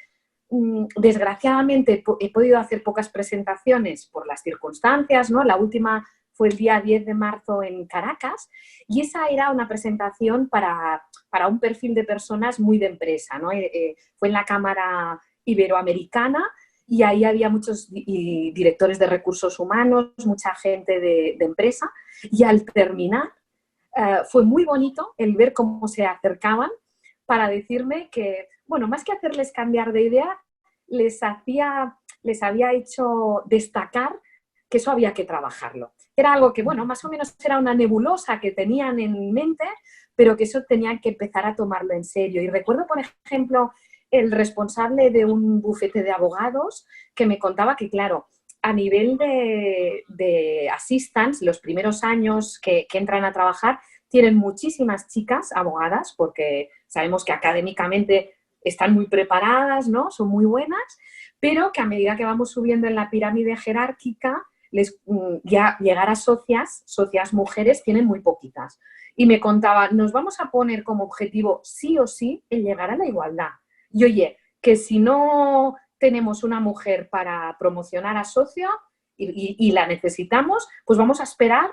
desgraciadamente he podido hacer pocas presentaciones por las circunstancias, ¿no? La última fue el día 10 de marzo en Caracas y esa era una presentación para un perfil de personas muy de empresa, ¿no? Fue en la Cámara Iberoamericana y ahí había muchos directores de recursos humanos, mucha gente de empresa y al terminar fue muy bonito el ver cómo se acercaban para decirme que, bueno, más que hacerles cambiar de idea, les había hecho destacar que eso había que trabajarlo. Era algo que, bueno, más o menos era una nebulosa que tenían en mente, pero que eso tenían que empezar a tomarlo en serio. Y recuerdo, por ejemplo, el responsable de un bufete de abogados que me contaba que, claro, a nivel de assistants, los primeros años que entran a trabajar, tienen muchísimas chicas abogadas, porque sabemos que académicamente están muy preparadas, ¿no? Son muy buenas, pero que a medida que vamos subiendo en la pirámide jerárquica, ya llegar a socias mujeres tienen muy poquitas. Y me contaba, nos vamos a poner como objetivo sí o sí el llegar a la igualdad. Y oye, que si no tenemos una mujer para promocionar a socio, y la necesitamos, pues vamos a esperar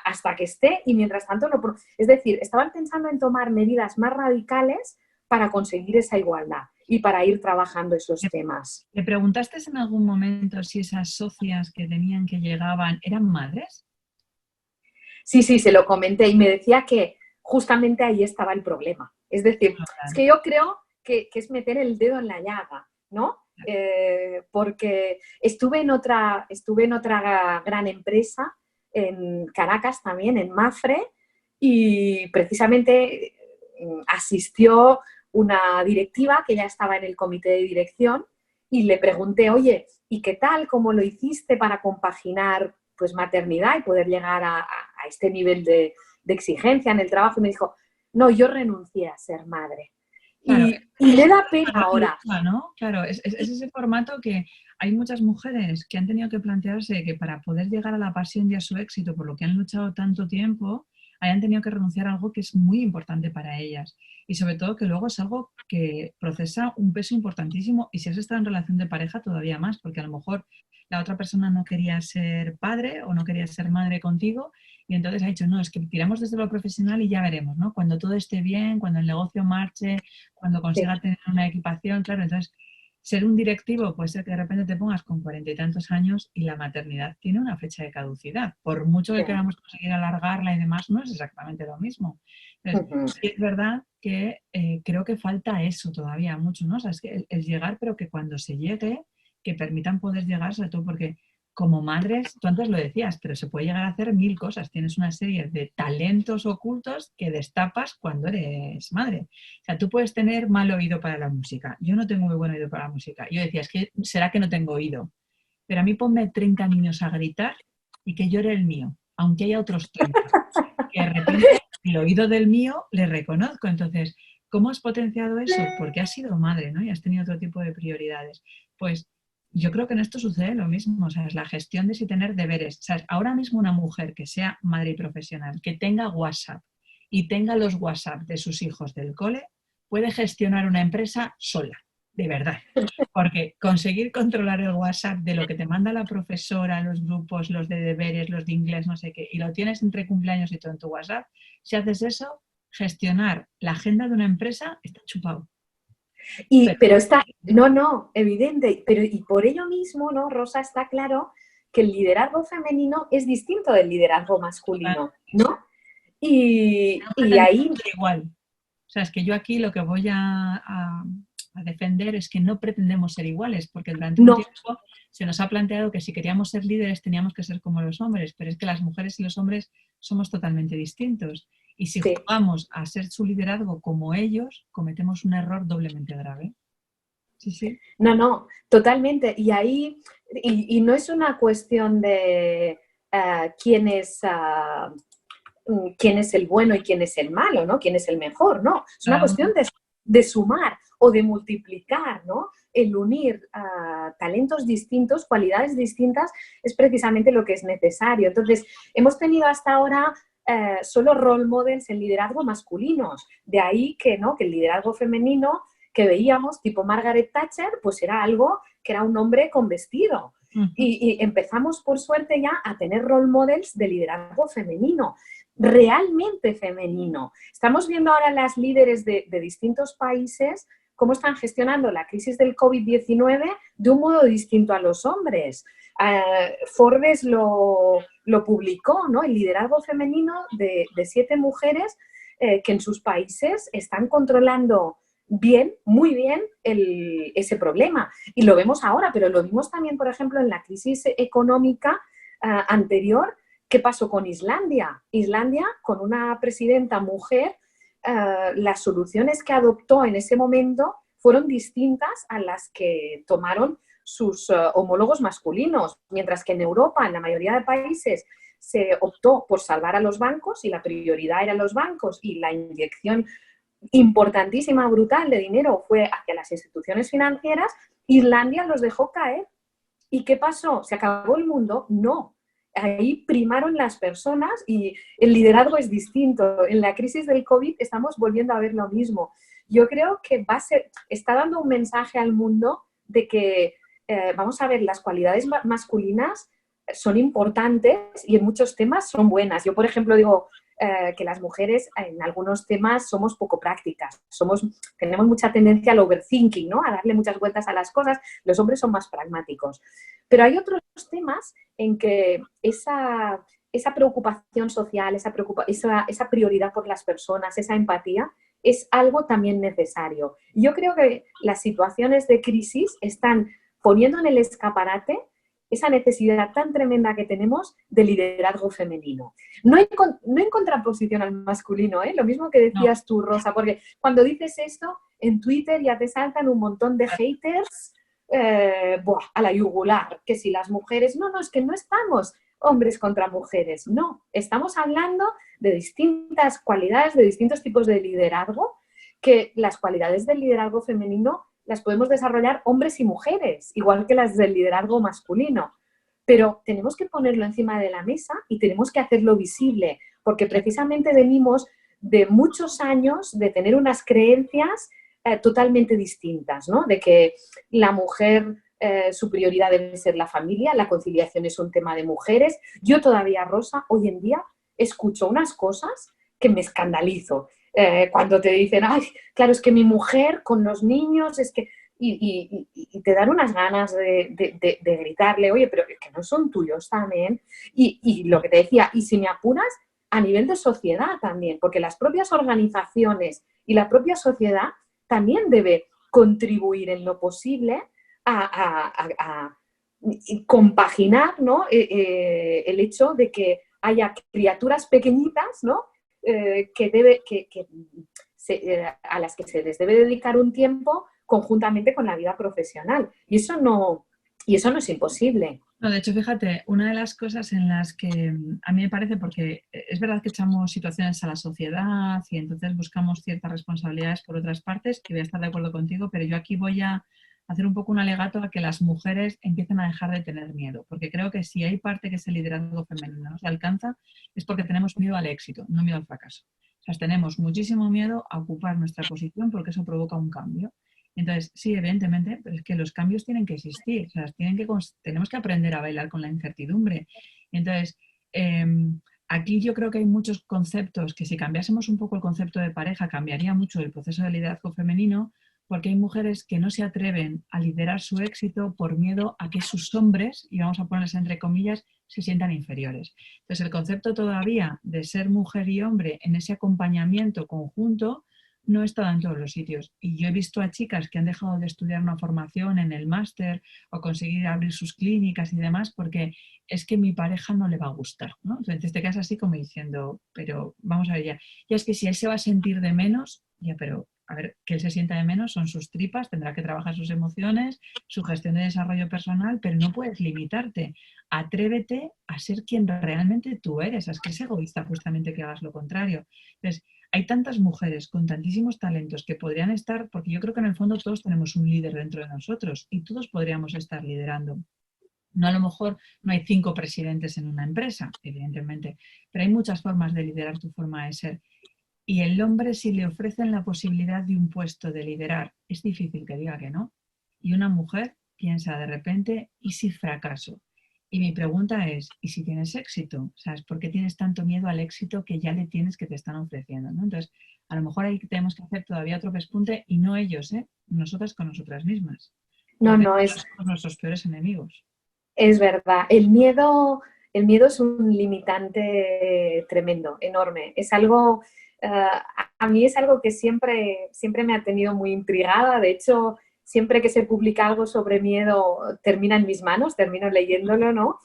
hasta que esté y mientras tanto no. Es decir, estaban pensando en tomar medidas más radicales para conseguir esa igualdad y para ir trabajando esos temas. ¿Le preguntaste en algún momento si esas socias que tenían que llegaban eran madres? Sí, se lo comenté y me decía que justamente ahí estaba el problema. Es decir, es que yo creo que es meter el dedo en la llaga, ¿no? Porque estuve en otra gran empresa, en Caracas también, en Mafre, y precisamente asistió una directiva que ya estaba en el comité de dirección y le pregunté, oye, ¿y qué tal? ¿Cómo lo hiciste para compaginar pues maternidad y poder llegar a este nivel de exigencia en el trabajo? Y me dijo, no, yo renuncié a ser madre. Claro, y le da pena ahora. ¿no? Claro, es ese formato que hay muchas mujeres que han tenido que plantearse que para poder llegar a la pasión y a su éxito, por lo que han luchado tanto tiempo, hayan tenido que renunciar a algo que es muy importante para ellas. Y sobre todo que luego es algo que procesa un peso importantísimo y si has estado en relación de pareja todavía más, porque a lo mejor la otra persona no quería ser padre o no quería ser madre contigo y entonces ha dicho, no, es que tiramos desde lo profesional y ya veremos, ¿no? Cuando todo esté bien, cuando el negocio marche, cuando consiga tener una equipación, claro, entonces ser un directivo puede ser que de repente te pongas con 40 y tantos años y la maternidad tiene una fecha de caducidad. Por mucho que queramos conseguir alargarla y demás, no es exactamente lo mismo. Entonces, sí es verdad que creo que falta eso todavía mucho, ¿no? O sea, es que el llegar, pero que cuando se llegue, que permitan poder llegar, sobre todo porque como madres, tú antes lo decías, pero se puede llegar a hacer 1000 cosas. Tienes una serie de talentos ocultos que destapas cuando eres madre. O sea, tú puedes tener mal oído para la música. Yo no tengo muy buen oído para la música. Yo decía, es que será que no tengo oído. Pero a mí ponme 30 niños a gritar y que llore el mío, aunque haya otros 30. Que de repente el oído del mío le reconozco. Entonces, ¿cómo has potenciado eso? Porque has sido madre, ¿no? Y has tenido otro tipo de prioridades. Pues yo creo que en esto sucede lo mismo, o sea, es la gestión de si tener deberes. O sea, ahora mismo una mujer que sea madre y profesional, que tenga WhatsApp y tenga los WhatsApp de sus hijos del cole, puede gestionar una empresa sola, de verdad. Porque conseguir controlar el WhatsApp de lo que te manda la profesora, los grupos, los de deberes, los de inglés, no sé qué, y lo tienes entre cumpleaños y todo en tu WhatsApp, si haces eso, gestionar la agenda de una empresa está chupado. Pero está, no, evidente, pero y por ello mismo, ¿no, Rosa? Está claro que el liderazgo femenino es distinto del liderazgo masculino, ¿no? Y ahí... Igual. O sea, es que yo aquí lo que voy a defender es que no pretendemos ser iguales, porque durante un tiempo se nos ha planteado que si queríamos ser líderes teníamos que ser como los hombres, pero es que las mujeres y los hombres somos totalmente distintos. Y si jugamos a ser su liderazgo como ellos, cometemos un error doblemente grave. Sí. No, totalmente. Y ahí, y no es una cuestión de quién es el bueno y quién es el malo, ¿no? Quién es el mejor, no. Es una cuestión de sumar o de multiplicar, ¿no? El unir talentos distintos, cualidades distintas, es precisamente lo que es necesario. Entonces, hemos tenido hasta ahora solo role models en liderazgo masculinos. De ahí que, ¿no? Que el liderazgo femenino que veíamos, tipo Margaret Thatcher, pues era algo que era un hombre con vestido. Y empezamos, por suerte, ya a tener role models de liderazgo femenino, realmente femenino. Estamos viendo ahora las líderes de distintos países cómo están gestionando la crisis del COVID-19 de un modo distinto a los hombres. Forbes lo publicó, ¿no? El liderazgo femenino de 7 mujeres que en sus países están controlando bien, muy bien ese problema. Y lo vemos ahora, pero lo vimos también, por ejemplo, en la crisis económica anterior. ¿Qué pasó con Islandia? Islandia, con una presidenta mujer, las soluciones que adoptó en ese momento fueron distintas a las que tomaron sus homólogos masculinos, mientras que en Europa, en la mayoría de países, se optó por salvar a los bancos y la prioridad eran los bancos y la inyección importantísima, brutal de dinero fue hacia las instituciones financieras. Islandia los dejó caer. ¿Y qué pasó? ¿Se acabó el mundo? No. Ahí primaron las personas y el liderazgo es distinto. En la crisis del COVID estamos volviendo a ver lo mismo. Yo creo que está dando un mensaje al mundo de que, vamos a ver, las cualidades masculinas son importantes y en muchos temas son buenas. Yo, por ejemplo, digo que las mujeres en algunos temas somos poco prácticas, tenemos mucha tendencia al overthinking, ¿no? A darle muchas vueltas a las cosas. Los hombres son más pragmáticos. Pero hay otros temas en que esa preocupación social, esa prioridad por las personas, esa empatía, es algo también necesario. Yo creo que las situaciones de crisis están poniendo en el escaparate esa necesidad tan tremenda que tenemos de liderazgo femenino. No en contraposición al masculino, ¿eh? Lo mismo que decías tú, Rosa, porque cuando dices esto, en Twitter ya te saltan un montón de haters a la yugular, que si las mujeres, no, es que no estamos hombres contra mujeres, no, estamos hablando de distintas cualidades, de distintos tipos de liderazgo, que las cualidades del liderazgo femenino las podemos desarrollar hombres y mujeres, igual que las del liderazgo masculino. Pero tenemos que ponerlo encima de la mesa y tenemos que hacerlo visible, porque precisamente venimos de muchos años de tener unas creencias totalmente distintas, ¿no? De que la mujer, su prioridad debe ser la familia, la conciliación es un tema de mujeres. Yo todavía, Rosa, hoy en día escucho unas cosas que me escandalizo. Cuando te dicen, ay, claro, es que mi mujer con los niños, es que... Y te dan unas ganas de gritarle, oye, pero es que no son tuyos también. Y lo que te decía, y si me apuras, a nivel de sociedad también, porque las propias organizaciones y la propia sociedad también debe contribuir en lo posible a compaginar, ¿no? El hecho de que haya criaturas pequeñitas, ¿no? A las que se les debe dedicar un tiempo conjuntamente con la vida profesional. Y eso no es imposible. No, de hecho, fíjate, una de las cosas en las que a mí me parece, porque es verdad que echamos situaciones a la sociedad y entonces buscamos ciertas responsabilidades por otras partes, que voy a estar de acuerdo contigo, pero yo aquí voy a hacer un poco un alegato a que las mujeres empiecen a dejar de tener miedo, porque creo que si hay parte que ese liderazgo femenino no se alcanza, es porque tenemos miedo al éxito, no miedo al fracaso. O sea, tenemos muchísimo miedo a ocupar nuestra posición porque eso provoca un cambio. Entonces, sí, evidentemente, pero es que los cambios tienen que existir, o sea, tenemos que aprender a bailar con la incertidumbre. Entonces, aquí yo creo que hay muchos conceptos que si cambiásemos un poco el concepto de pareja, cambiaría mucho el proceso de liderazgo femenino, porque hay mujeres que no se atreven a liderar su éxito por miedo a que sus hombres, y vamos a ponerles entre comillas, se sientan inferiores. Entonces, el concepto todavía de ser mujer y hombre en ese acompañamiento conjunto no está en todos los sitios. Y yo he visto a chicas que han dejado de estudiar una formación en el máster o conseguir abrir sus clínicas y demás porque es que mi pareja no le va a gustar, ¿no? Entonces te quedas así como diciendo, pero vamos a ver ya es que si él se va a sentir de menos, ya, pero a ver, que él se sienta de menos son sus tripas, tendrá que trabajar sus emociones, su gestión de desarrollo personal, pero no puedes limitarte. Atrévete a ser quien realmente tú eres. Es que es egoísta justamente que hagas lo contrario. Entonces, hay tantas mujeres con tantísimos talentos que podrían estar, porque yo creo que en el fondo todos tenemos un líder dentro de nosotros y todos podríamos estar liderando. No, a lo mejor no hay 5 presidentes en una empresa, evidentemente, pero hay muchas formas de liderar tu forma de ser. Y el hombre, si le ofrecen la posibilidad de un puesto de liderar, es difícil que diga que no. Y una mujer piensa de repente, ¿y si fracaso? Y mi pregunta es, ¿y si tienes éxito? ¿Sabes? ¿Por qué tienes tanto miedo al éxito que ya le tienes que te están ofreciendo? ¿No? Entonces, a lo mejor ahí tenemos que hacer todavía otro pespunte y no ellos, ¿eh? Nosotras con nosotras mismas. Porque No, somos nuestros peores enemigos. Es verdad. El miedo es un limitante tremendo, enorme. Es algo, a mí es algo que siempre me ha tenido muy intrigada. De hecho, siempre que se publica algo sobre miedo, termina en mis manos, termino leyéndolo, ¿no?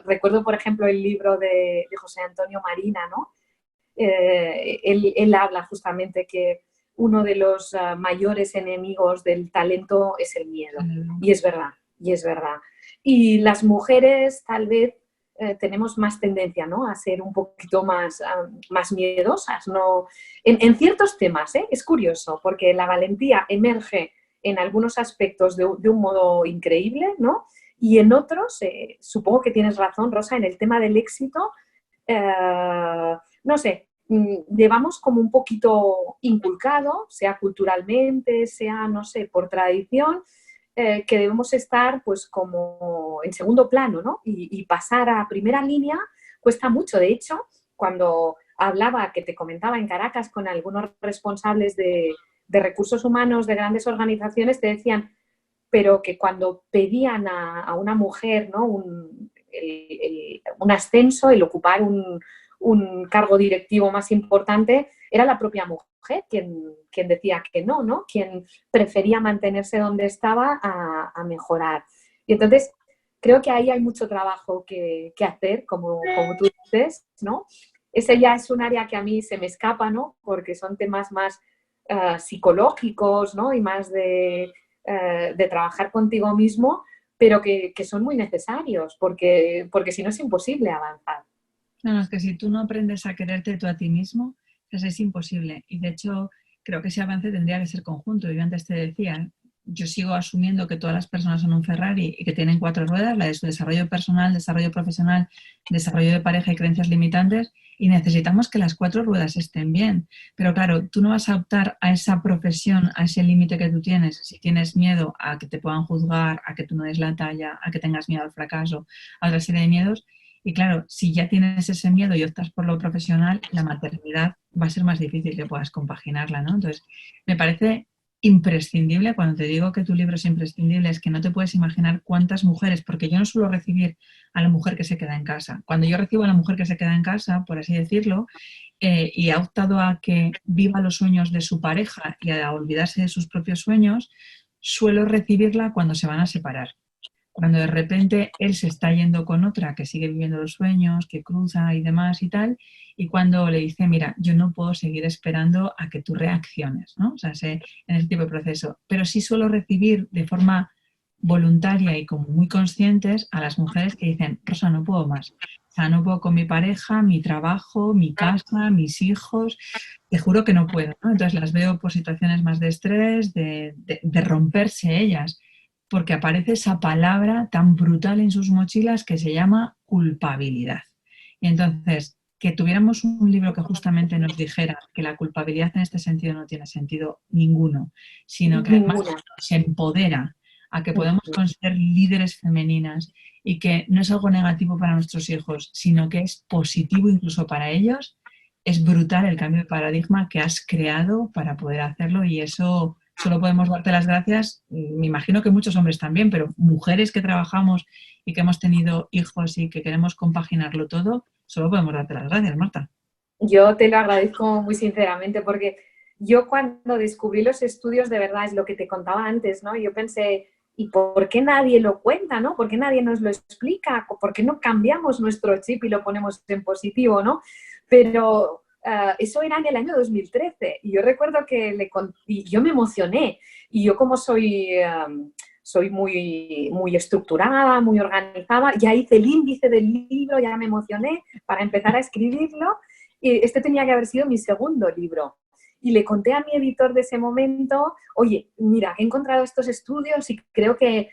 Recuerdo, por ejemplo, el libro de José Antonio Marina, ¿no? Él habla justamente que uno de los mayores enemigos del talento es el miedo. Y es verdad, y es verdad. Y las mujeres tal vez tenemos más tendencia, ¿no? A ser un poquito más miedosas, ¿no? En ciertos temas, ¿eh? Es curioso, porque la valentía emerge en algunos aspectos de un modo increíble, ¿no? Y en otros, supongo que tienes razón, Rosa, en el tema del éxito, no sé, llevamos como un poquito inculcado, sea culturalmente, sea, no sé, por tradición, que debemos estar pues como en segundo plano, ¿no? Y pasar a primera línea cuesta mucho. De hecho, cuando hablaba, que te comentaba en Caracas con algunos responsables de recursos humanos de grandes organizaciones, te decían, pero que cuando pedían a una mujer, ¿no? un ascenso, el ocupar un cargo directivo más importante, era la propia mujer quien decía que no, ¿no? Quien prefería mantenerse donde estaba a mejorar. Y entonces creo que ahí hay mucho trabajo que hacer, como tú dices, ¿no? Ese ya es un área que a mí se me escapa, ¿no? Porque son temas más psicológicos, ¿no? Y más de trabajar contigo mismo, pero que son muy necesarios, porque si no es imposible avanzar. No, es que si tú no aprendes a quererte tú a ti mismo, pues es imposible. Y de hecho, creo que ese avance tendría que ser conjunto. Yo antes te decía, yo sigo asumiendo que todas las personas son un Ferrari y que tienen 4 ruedas, la de su desarrollo personal, desarrollo profesional, desarrollo de pareja y creencias limitantes, y necesitamos que las 4 ruedas estén bien. Pero claro, tú no vas a optar a esa profesión, a ese límite que tú tienes, si tienes miedo a que te puedan juzgar, a que tú no des la talla, a que tengas miedo al fracaso, a otra serie de miedos. Y claro, si ya tienes ese miedo y optas por lo profesional, la maternidad va a ser más difícil que puedas compaginarla, ¿no? Entonces, me parece imprescindible, cuando te digo que tu libro es imprescindible, es que no te puedes imaginar cuántas mujeres, porque yo no suelo recibir a la mujer que se queda en casa. Cuando yo recibo a la mujer que se queda en casa, por así decirlo, y ha optado a que viva los sueños de su pareja y a olvidarse de sus propios sueños, suelo recibirla cuando se van a separar. Cuando de repente él se está yendo con otra que sigue viviendo los sueños, que cruza y demás y tal, y cuando le dice, mira, yo no puedo seguir esperando a que tú reacciones, ¿no? O sea, en ese tipo de proceso. Pero sí suelo recibir de forma voluntaria y como muy conscientes a las mujeres que dicen, Rosa, no puedo más. O sea, no puedo con mi pareja, mi trabajo, mi casa, mis hijos. Te juro que no puedo, ¿no? Entonces las veo por situaciones más de estrés, de romperse ellas porque aparece esa palabra tan brutal en sus mochilas que se llama culpabilidad. Y entonces, que tuviéramos un libro que justamente nos dijera que la culpabilidad en este sentido no tiene sentido ninguno, sino que además nos empodera a que podemos ser líderes femeninas y que no es algo negativo para nuestros hijos, sino que es positivo incluso para ellos, es brutal el cambio de paradigma que has creado para poder hacerlo y eso solo podemos darte las gracias. Me imagino que muchos hombres también, pero mujeres que trabajamos y que hemos tenido hijos y que queremos compaginarlo todo, solo podemos darte las gracias, Marta. Yo te lo agradezco muy sinceramente porque yo cuando descubrí los estudios, de verdad, es lo que te contaba antes, ¿no? Yo pensé, ¿y por qué nadie lo cuenta, no? ¿Por qué nadie nos lo explica? ¿Por qué no cambiamos nuestro chip y lo ponemos en positivo, no? Pero eso era en el año 2013 y yo recuerdo que y yo me emocioné y yo como soy muy estructurada, muy organizada, ya hice el índice del libro, ya me emocioné para empezar a escribirlo. Y este tenía que haber sido mi segundo libro. Y le conté a mi editor de ese momento, oye, mira, he encontrado estos estudios y creo que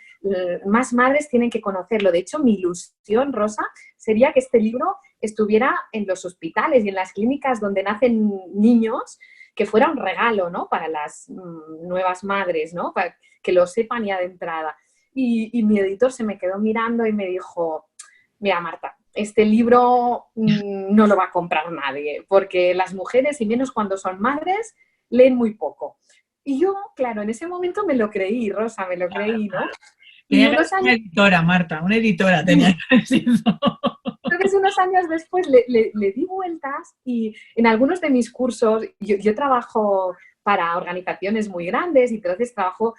más madres tienen que conocerlo. De hecho, mi ilusión, Rosa, sería que este libro estuviera en los hospitales y en las clínicas donde nacen niños, que fuera un regalo, ¿no? Para las nuevas madres, ¿no? Para que lo sepan ya de entrada. Y mi editor se me quedó mirando y me dijo, mira, Marta, este libro no lo va a comprar nadie, porque las mujeres, y menos cuando son madres, leen muy poco. Y yo, claro, en ese momento me lo creí, Rosa, me lo creí, ¿no? Y Tenía que unos ser una años... editora, Marta, una editora tenía que haber sido. Entonces, unos años después le di vueltas y en algunos de mis cursos, yo trabajo para organizaciones muy grandes y entonces trabajo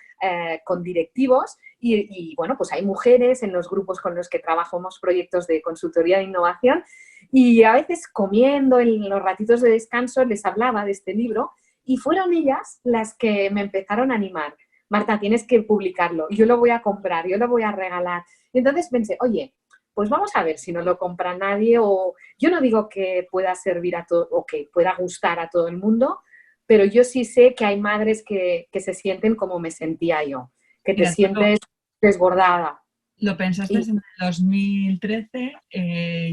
con directivos y, bueno, pues hay mujeres en los grupos con los que trabajamos proyectos de consultoría de innovación y a veces comiendo en los ratitos de descanso les hablaba de este libro y fueron ellas las que me empezaron a animar. Marta, tienes que publicarlo, yo lo voy a comprar, yo lo voy a regalar. Y entonces pensé, oye, pues vamos a ver si no lo compra nadie o yo no digo que pueda servir a todo o que pueda gustar a todo el mundo, pero yo sí sé que hay madres que se sienten como me sentía yo, que te Mira, sientes desbordada. lo pensaste Y, en el 2013,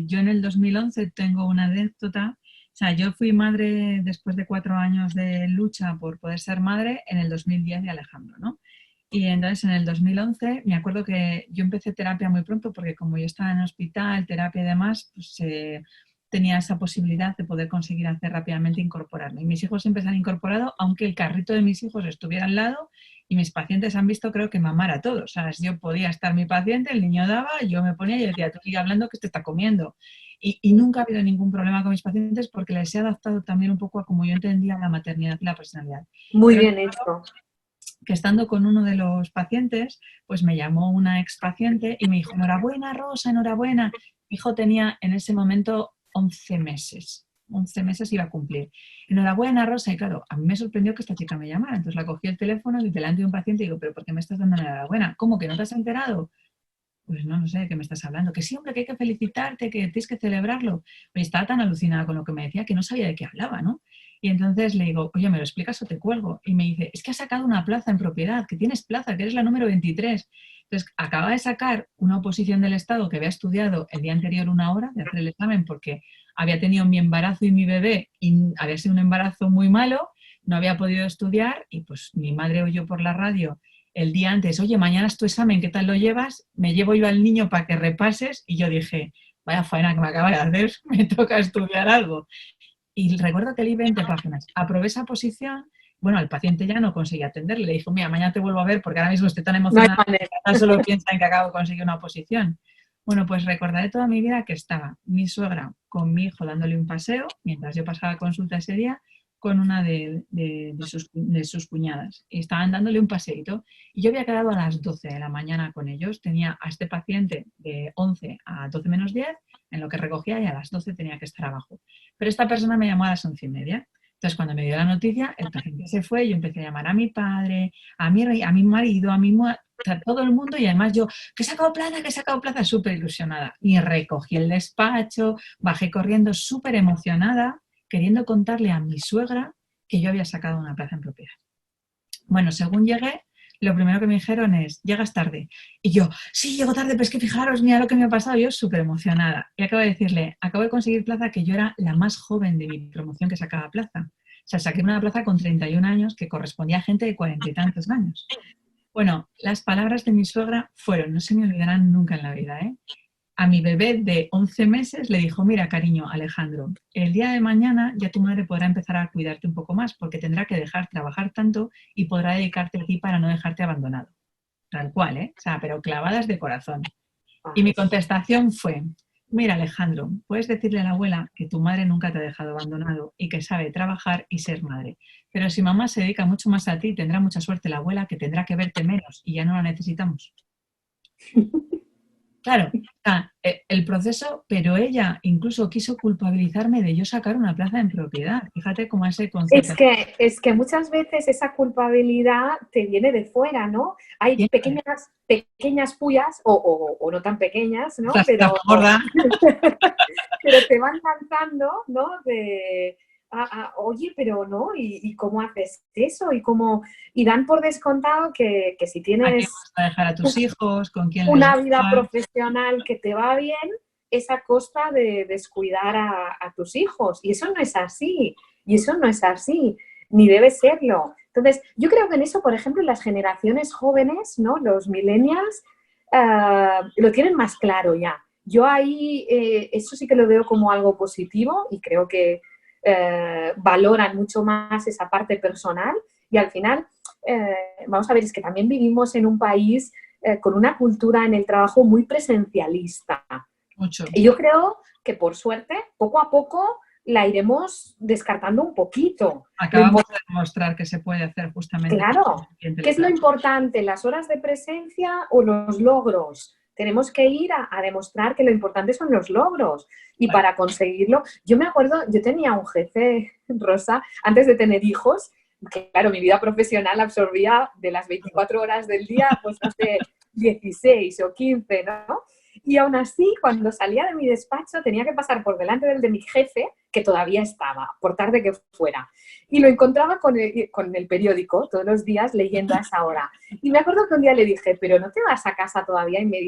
yo en el 2011 tengo una anécdota. O sea, yo fui madre después de 4 años de lucha por poder ser madre en el 2010 de Alejandro, ¿no? Y entonces en el 2011 me acuerdo que yo empecé terapia muy pronto porque como yo estaba en el hospital, terapia y demás, pues tenía esa posibilidad de poder conseguir hacer rápidamente incorporarme. Y mis hijos siempre se han incorporado, aunque el carrito de mis hijos estuviera al lado y mis pacientes han visto, creo que mamar a todos. O sea, yo podía estar mi paciente, el niño daba, yo me ponía y decía, tú sigue hablando que te está comiendo. Y nunca ha habido ningún problema con mis pacientes porque les he adaptado también un poco a como yo entendía la maternidad y la personalidad. Muy Pero bien hecho. que estando con uno de los pacientes, pues me llamó una ex paciente y me dijo, enhorabuena Rosa, enhorabuena. Mi hijo tenía en ese momento 11 meses. 11 meses iba a cumplir. Enhorabuena, Rosa. Y claro, a mí me sorprendió que esta chica me llamara. Entonces la cogí el teléfono y delante de un paciente y digo, ¿pero por qué me estás dando la enhorabuena? ¿Cómo que no te has enterado? Pues no, no sé de qué me estás hablando. Que sí, hombre, que hay que felicitarte, que tienes que celebrarlo. Pero estaba tan alucinada con lo que me decía que no sabía de qué hablaba, ¿no? Y entonces le digo, oye, ¿me lo explicas o te cuelgo? Y me dice, es que has sacado una plaza en propiedad, que tienes plaza, que eres la número 23. Entonces, acaba de sacar una oposición del Estado que había estudiado el día anterior 1 hora de hacer el examen porque había tenido mi embarazo y mi bebé y había sido un embarazo muy malo, no había podido estudiar y pues mi madre oyó por la radio el día antes, oye, mañana es tu examen, ¿qué tal lo llevas? Me llevo yo al niño para que repases y yo dije, vaya faena que me acaba de hacer, me toca estudiar algo. Y recuerdo que leí 20 páginas. Aprobé esa posición. Bueno, el paciente ya no conseguía atenderle. Le dijo, mira, mañana te vuelvo a ver porque ahora mismo estoy tan No hay emocionada manera. que solo piensa en que acabo de conseguir una oposición. Bueno, pues recordaré toda mi vida que estaba mi suegra con mi hijo dándole un paseo mientras yo pasaba consulta ese día con una de sus cuñadas. Y estaban dándole un paseíto. Y yo había quedado a las 12 de la mañana con ellos. Tenía a este paciente de 11 a 12 menos 10 en lo que recogía y a las 12 tenía que estar abajo. Pero esta persona me llamó a las 11:30. Entonces, cuando me dio la noticia, el paciente se fue, yo empecé a llamar a mi padre, a mi marido, a todo el mundo y además yo, que he sacado plaza, súper ilusionada. Y recogí el despacho, bajé corriendo súper emocionada, queriendo contarle a mi suegra que yo había sacado una plaza en propiedad. Bueno, según llegué, lo primero que me dijeron es, llegas tarde. Y yo, sí, llego tarde, pero es que fijaros, mira lo que me ha pasado. Yo súper emocionada. Y acabo de decirle, acabo de conseguir plaza que yo era la más joven de mi promoción que sacaba plaza. O sea, saqué una plaza con 31 años que correspondía a gente de 40 y tantos años. Bueno, las palabras de mi suegra fueron, no se me olvidarán nunca en la vida, ¿eh? A mi bebé de 11 meses le dijo, mira, cariño, Alejandro, el día de mañana ya tu madre podrá empezar a cuidarte un poco más porque tendrá que dejar trabajar tanto y podrá dedicarte a ti para no dejarte abandonado. Tal cual, ¿eh? O sea, pero clavadas de corazón. Y mi contestación fue, mira, Alejandro, puedes decirle a la abuela que tu madre nunca te ha dejado abandonado y que sabe trabajar y ser madre. Pero si mamá se dedica mucho más a ti, tendrá mucha suerte la abuela que tendrá que verte menos y ya no la necesitamos. Claro, el proceso, pero ella incluso quiso culpabilizarme de yo sacar una plaza en propiedad. Fíjate cómo ese concepto. Es que muchas veces esa culpabilidad te viene de fuera, ¿no? Hay pequeñas pullas, o no tan pequeñas, ¿no? Pero, pero te van lanzando, ¿no? Oye, pero no, ¿y cómo haces eso? Y dan por descontado que si ¿A quién tienes vas a dejar a tus hijos? ¿Con quién les una vas? vida profesional que te va bien, es a costa de descuidar a tus hijos. Y eso no es así. Y eso no es así, ni debe serlo. Entonces, yo creo que en eso, por ejemplo, las generaciones jóvenes, ¿no? Los millennials, lo tienen más claro ya. Yo ahí, eso sí que lo veo como algo positivo y creo que valoran mucho más esa parte personal y al final, vamos a ver, es que también vivimos en un país con una cultura en el trabajo muy presencialista. Mucho. Y yo creo que, por suerte, poco a poco la iremos descartando un poquito. Acabamos de demostrar que se puede hacer justamente. Claro. ¿Qué es lo importante? ¿Las horas de presencia o los logros? Tenemos que ir a demostrar que lo importante son los logros. Y para conseguirlo, yo me acuerdo, yo tenía un jefe, Rosa, antes de tener hijos, que claro, mi vida profesional absorbía de las 24 horas del día, pues no sé, 16 o 15, ¿no? Y aún así, cuando salía de mi despacho, tenía que pasar por delante del de mi jefe, que todavía estaba, por tarde que fuera. Y lo encontraba con el periódico todos los días leyendo a esa hora. Y me acuerdo que un día le dije, ¿pero no te vas a casa todavía? Y me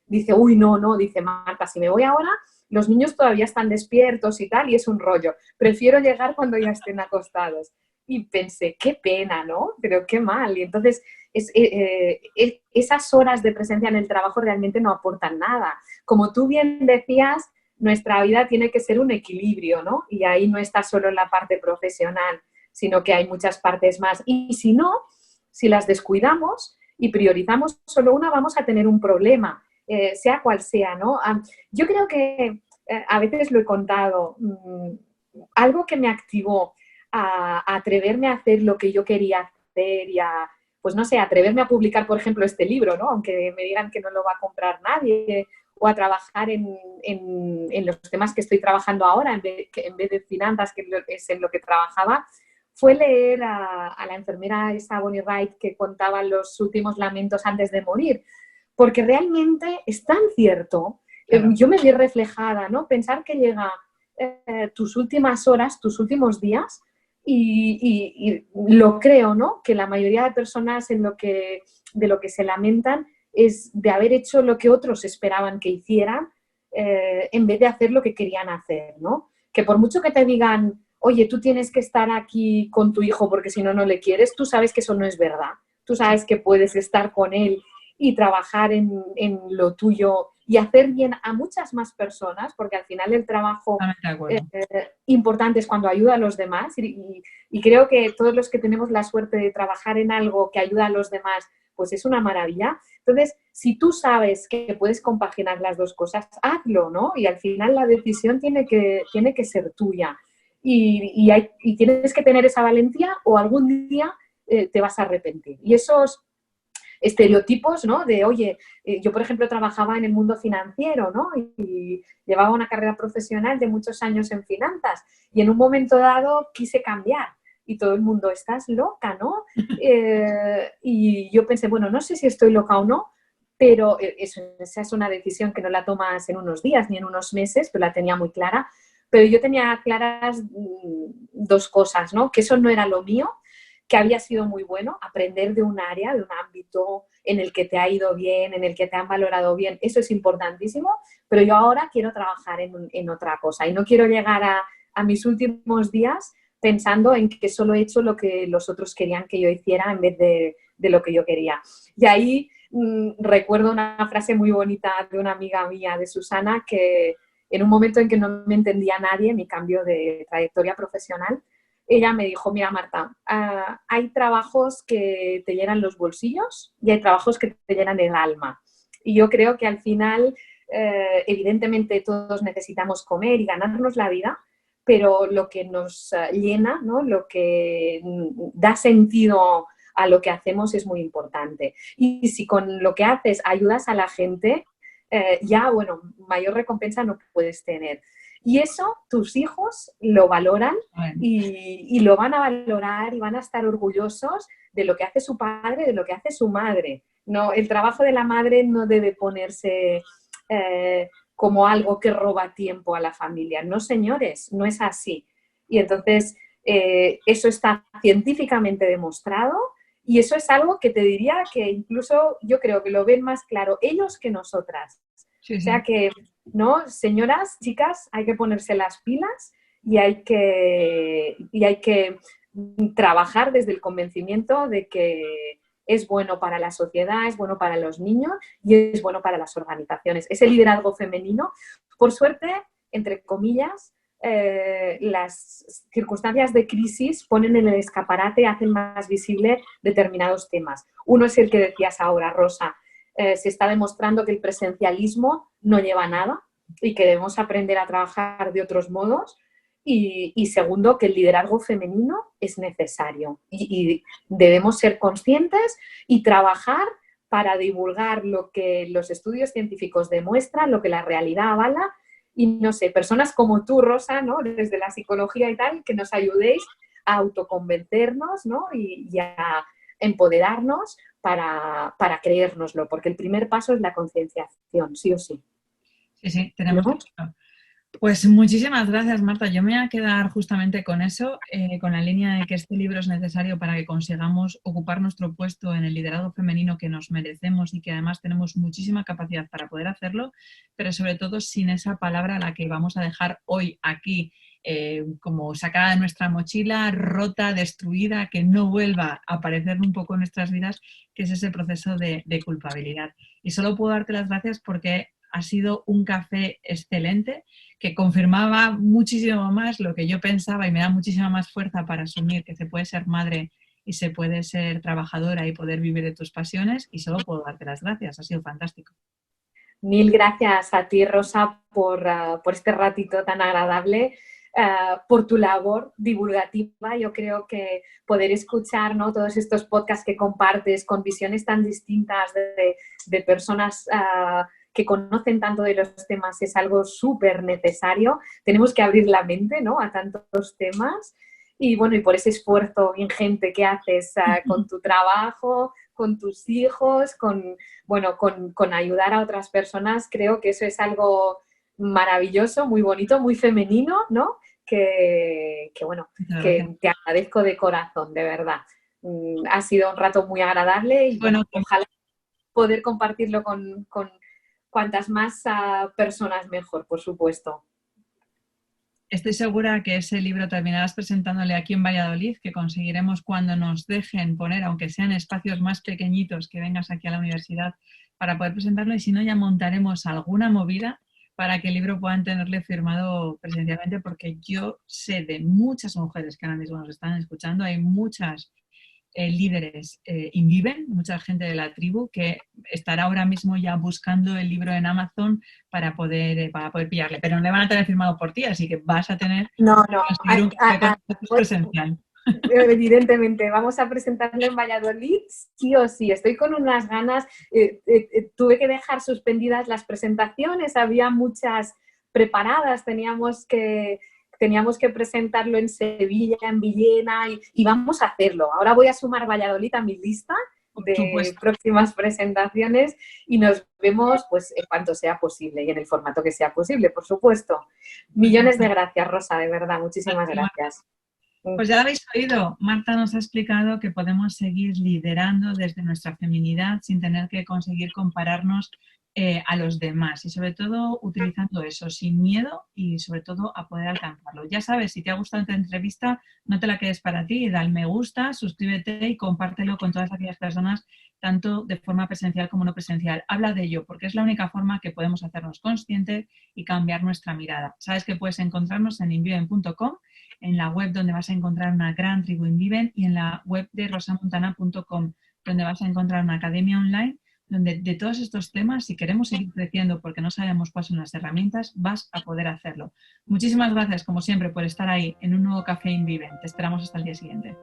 dice, uy, no, dice Marta, si me voy ahora, los niños todavía están despiertos y tal, y es un rollo. Prefiero llegar cuando ya estén acostados. y pensé, qué pena, ¿no? Pero qué mal. Y entonces esas horas de presencia en el trabajo realmente no aportan nada. Como tú bien decías, nuestra vida tiene que ser un equilibrio, ¿no? Y ahí no está solo la parte profesional, sino que hay muchas partes más. Y si no, si las descuidamos y priorizamos solo una, vamos a tener un problema, sea cual sea, ¿no? Yo creo que a veces lo he contado, algo que me activó a atreverme a hacer lo que yo quería hacer y a, pues no sé, atreverme a publicar, por ejemplo, este libro, ¿no? Aunque me digan que no lo va a comprar nadie, o a trabajar en los temas que estoy trabajando ahora, en vez de finanzas, que es en lo que trabajaba, fue leer a la enfermera esa Bonnie Wright que contaba los últimos lamentos antes de morir, porque realmente es tan cierto. Claro. Yo me vi reflejada, ¿no? Pensar que llega tus últimas horas, tus últimos días, y lo creo, ¿no? Que la mayoría de personas de lo que se lamentan es de haber hecho lo que otros esperaban que hicieran, en vez de hacer lo que querían hacer, ¿no? Que por mucho que te digan, oye, tú tienes que estar aquí con tu hijo porque si no, no le quieres, tú sabes que eso no es verdad. Tú sabes que puedes estar con él y trabajar en lo tuyo y hacer bien a muchas más personas, porque al final el trabajo importante es cuando ayuda a los demás y creo que todos los que tenemos la suerte de trabajar en algo que ayuda a los demás, pues es una maravilla. Entonces, si tú sabes que puedes compaginar las dos cosas, hazlo, ¿no? Y al final la decisión tiene que ser tuya. Y tienes que tener esa valentía o algún día te vas a arrepentir. Y esos estereotipos, ¿no? De, oye, yo por ejemplo trabajaba en el mundo financiero, ¿no? Y llevaba una carrera profesional de muchos años en finanzas y en un momento dado quise cambiar y todo el mundo, estás loca, ¿no? Y yo pensé, bueno, no sé si estoy loca o no, pero esa es una decisión que no la tomas en unos días ni en unos meses, pero la tenía muy clara. Pero yo tenía claras dos cosas, ¿no? Que eso no era lo mío, que había sido muy bueno, aprender de un área, de un ámbito en el que te ha ido bien, en el que te han valorado bien, eso es importantísimo, pero yo ahora quiero trabajar en otra cosa y no quiero llegar a mis últimos días pensando en que solo he hecho lo que los otros querían que yo hiciera en vez de lo que yo quería. Y ahí recuerdo una frase muy bonita de una amiga mía, de Susana, que en un momento en que no me entendía nadie, mi cambio de trayectoria profesional, ella me dijo, mira Marta, hay trabajos que te llenan los bolsillos y hay trabajos que te llenan el alma. Y yo creo que al final, evidentemente todos necesitamos comer y ganarnos la vida, pero lo que nos llena, ¿no? Lo que da sentido a lo que hacemos es muy importante. Y si con lo que haces ayudas a la gente, ya, bueno, mayor recompensa no puedes tener. Y eso tus hijos lo valoran y lo van a valorar y van a estar orgullosos de lo que hace su padre, de lo que hace su madre. No, el trabajo de la madre no debe ponerse como algo que roba tiempo a la familia. No, señores, no es así. Y entonces eso está científicamente demostrado y eso es algo que te diría que incluso yo creo que lo ven más claro ellos que nosotras. Sí, sí. O sea que, ¿no? Señoras, chicas, hay que ponerse las pilas y hay que trabajar desde el convencimiento de que es bueno para la sociedad, es bueno para los niños y es bueno para las organizaciones. Ese liderazgo femenino, por suerte, entre comillas, las circunstancias de crisis ponen en el escaparate, hacen más visible determinados temas. Uno es el que decías ahora, Rosa. Se está demostrando que el presencialismo no lleva a nada y que debemos aprender a trabajar de otros modos. Y segundo, que el liderazgo femenino es necesario y debemos ser conscientes y trabajar para divulgar lo que los estudios científicos demuestran, lo que la realidad avala y, no sé, personas como tú, Rosa, ¿no? Desde la psicología y tal, que nos ayudéis a autoconvencernos, ¿no? y a empoderarnos para creérnoslo, porque el primer paso es la concienciación, sí o sí. Sí, sí, tenemos que hacerlo. Pues muchísimas gracias, Marta. Yo me voy a quedar justamente con eso, con la línea de que este libro es necesario para que consigamos ocupar nuestro puesto en el liderazgo femenino que nos merecemos y que además tenemos muchísima capacidad para poder hacerlo, pero sobre todo sin esa palabra a la que vamos a dejar hoy aquí como sacada de nuestra mochila, rota, destruida, que no vuelva a aparecer un poco en nuestras vidas, que es ese proceso de culpabilidad. Y solo puedo darte las gracias porque ha sido un café excelente que confirmaba muchísimo más lo que yo pensaba y me da muchísima más fuerza para asumir que se puede ser madre y se puede ser trabajadora y poder vivir de tus pasiones, y solo puedo darte las gracias. Ha sido fantástico. Mil gracias a ti, Rosa, por este ratito tan agradable, por tu labor divulgativa. Yo creo que poder escuchar, ¿no?, todos estos podcasts que compartes con visiones tan distintas de personas que conocen tanto de los temas es algo súper necesario. Tenemos que abrir la mente, ¿no?, a tantos temas. Y bueno, y por ese esfuerzo ingente que haces con tu trabajo, con tus hijos, con ayudar a otras personas, creo que eso es algo maravilloso, muy bonito, muy femenino, ¿no? Que te agradezco de corazón, de verdad. Ha sido un rato muy agradable y bueno, ojalá poder compartirlo con cuantas más personas mejor, por supuesto. Estoy segura que ese libro terminarás presentándole aquí en Valladolid, que conseguiremos cuando nos dejen poner, aunque sean espacios más pequeñitos, que vengas aquí a la universidad para poder presentarlo, y si no ya montaremos alguna movida para que el libro puedan tenerle firmado presencialmente, porque yo sé de muchas mujeres que ahora mismo nos están escuchando, hay muchas líderes InViven, mucha gente de la tribu que estará ahora mismo ya buscando el libro en Amazon para poder pillarle, pero no le van a tener firmado por ti, así que vas a tener que conseguir un café presencial. Evidentemente, vamos a presentarlo en Valladolid, sí o sí. Estoy con unas ganas. Tuve que dejar suspendidas las presentaciones, había muchas preparadas, teníamos que presentarlo en Sevilla, en Villena, y vamos a hacerlo. Ahora voy a sumar Valladolid a mi lista de próximas presentaciones y nos vemos pues en cuanto sea posible y en el formato que sea posible, por supuesto. Millones de gracias, Rosa, de verdad, muchísimas gracias. Pues ya lo habéis oído, Marta nos ha explicado que podemos seguir liderando desde nuestra feminidad sin tener que conseguir compararnos a los demás, y sobre todo utilizando eso sin miedo y sobre todo a poder alcanzarlo. Ya sabes, si te ha gustado esta entrevista, no te la quedes para ti, da al me gusta, suscríbete y compártelo con todas aquellas personas, tanto de forma presencial como no presencial. Habla de ello, porque es la única forma que podemos hacernos conscientes y cambiar nuestra mirada. Sabes que puedes encontrarnos en inviven.com, en la web donde vas a encontrar una gran tribu InViven, y en la web de rosamontana.com, donde vas a encontrar una academia online donde de todos estos temas, si queremos seguir creciendo porque no sabemos cuáles son las herramientas, vas a poder hacerlo. Muchísimas gracias, como siempre, por estar ahí en un nuevo Café InViven. Te esperamos hasta el día siguiente.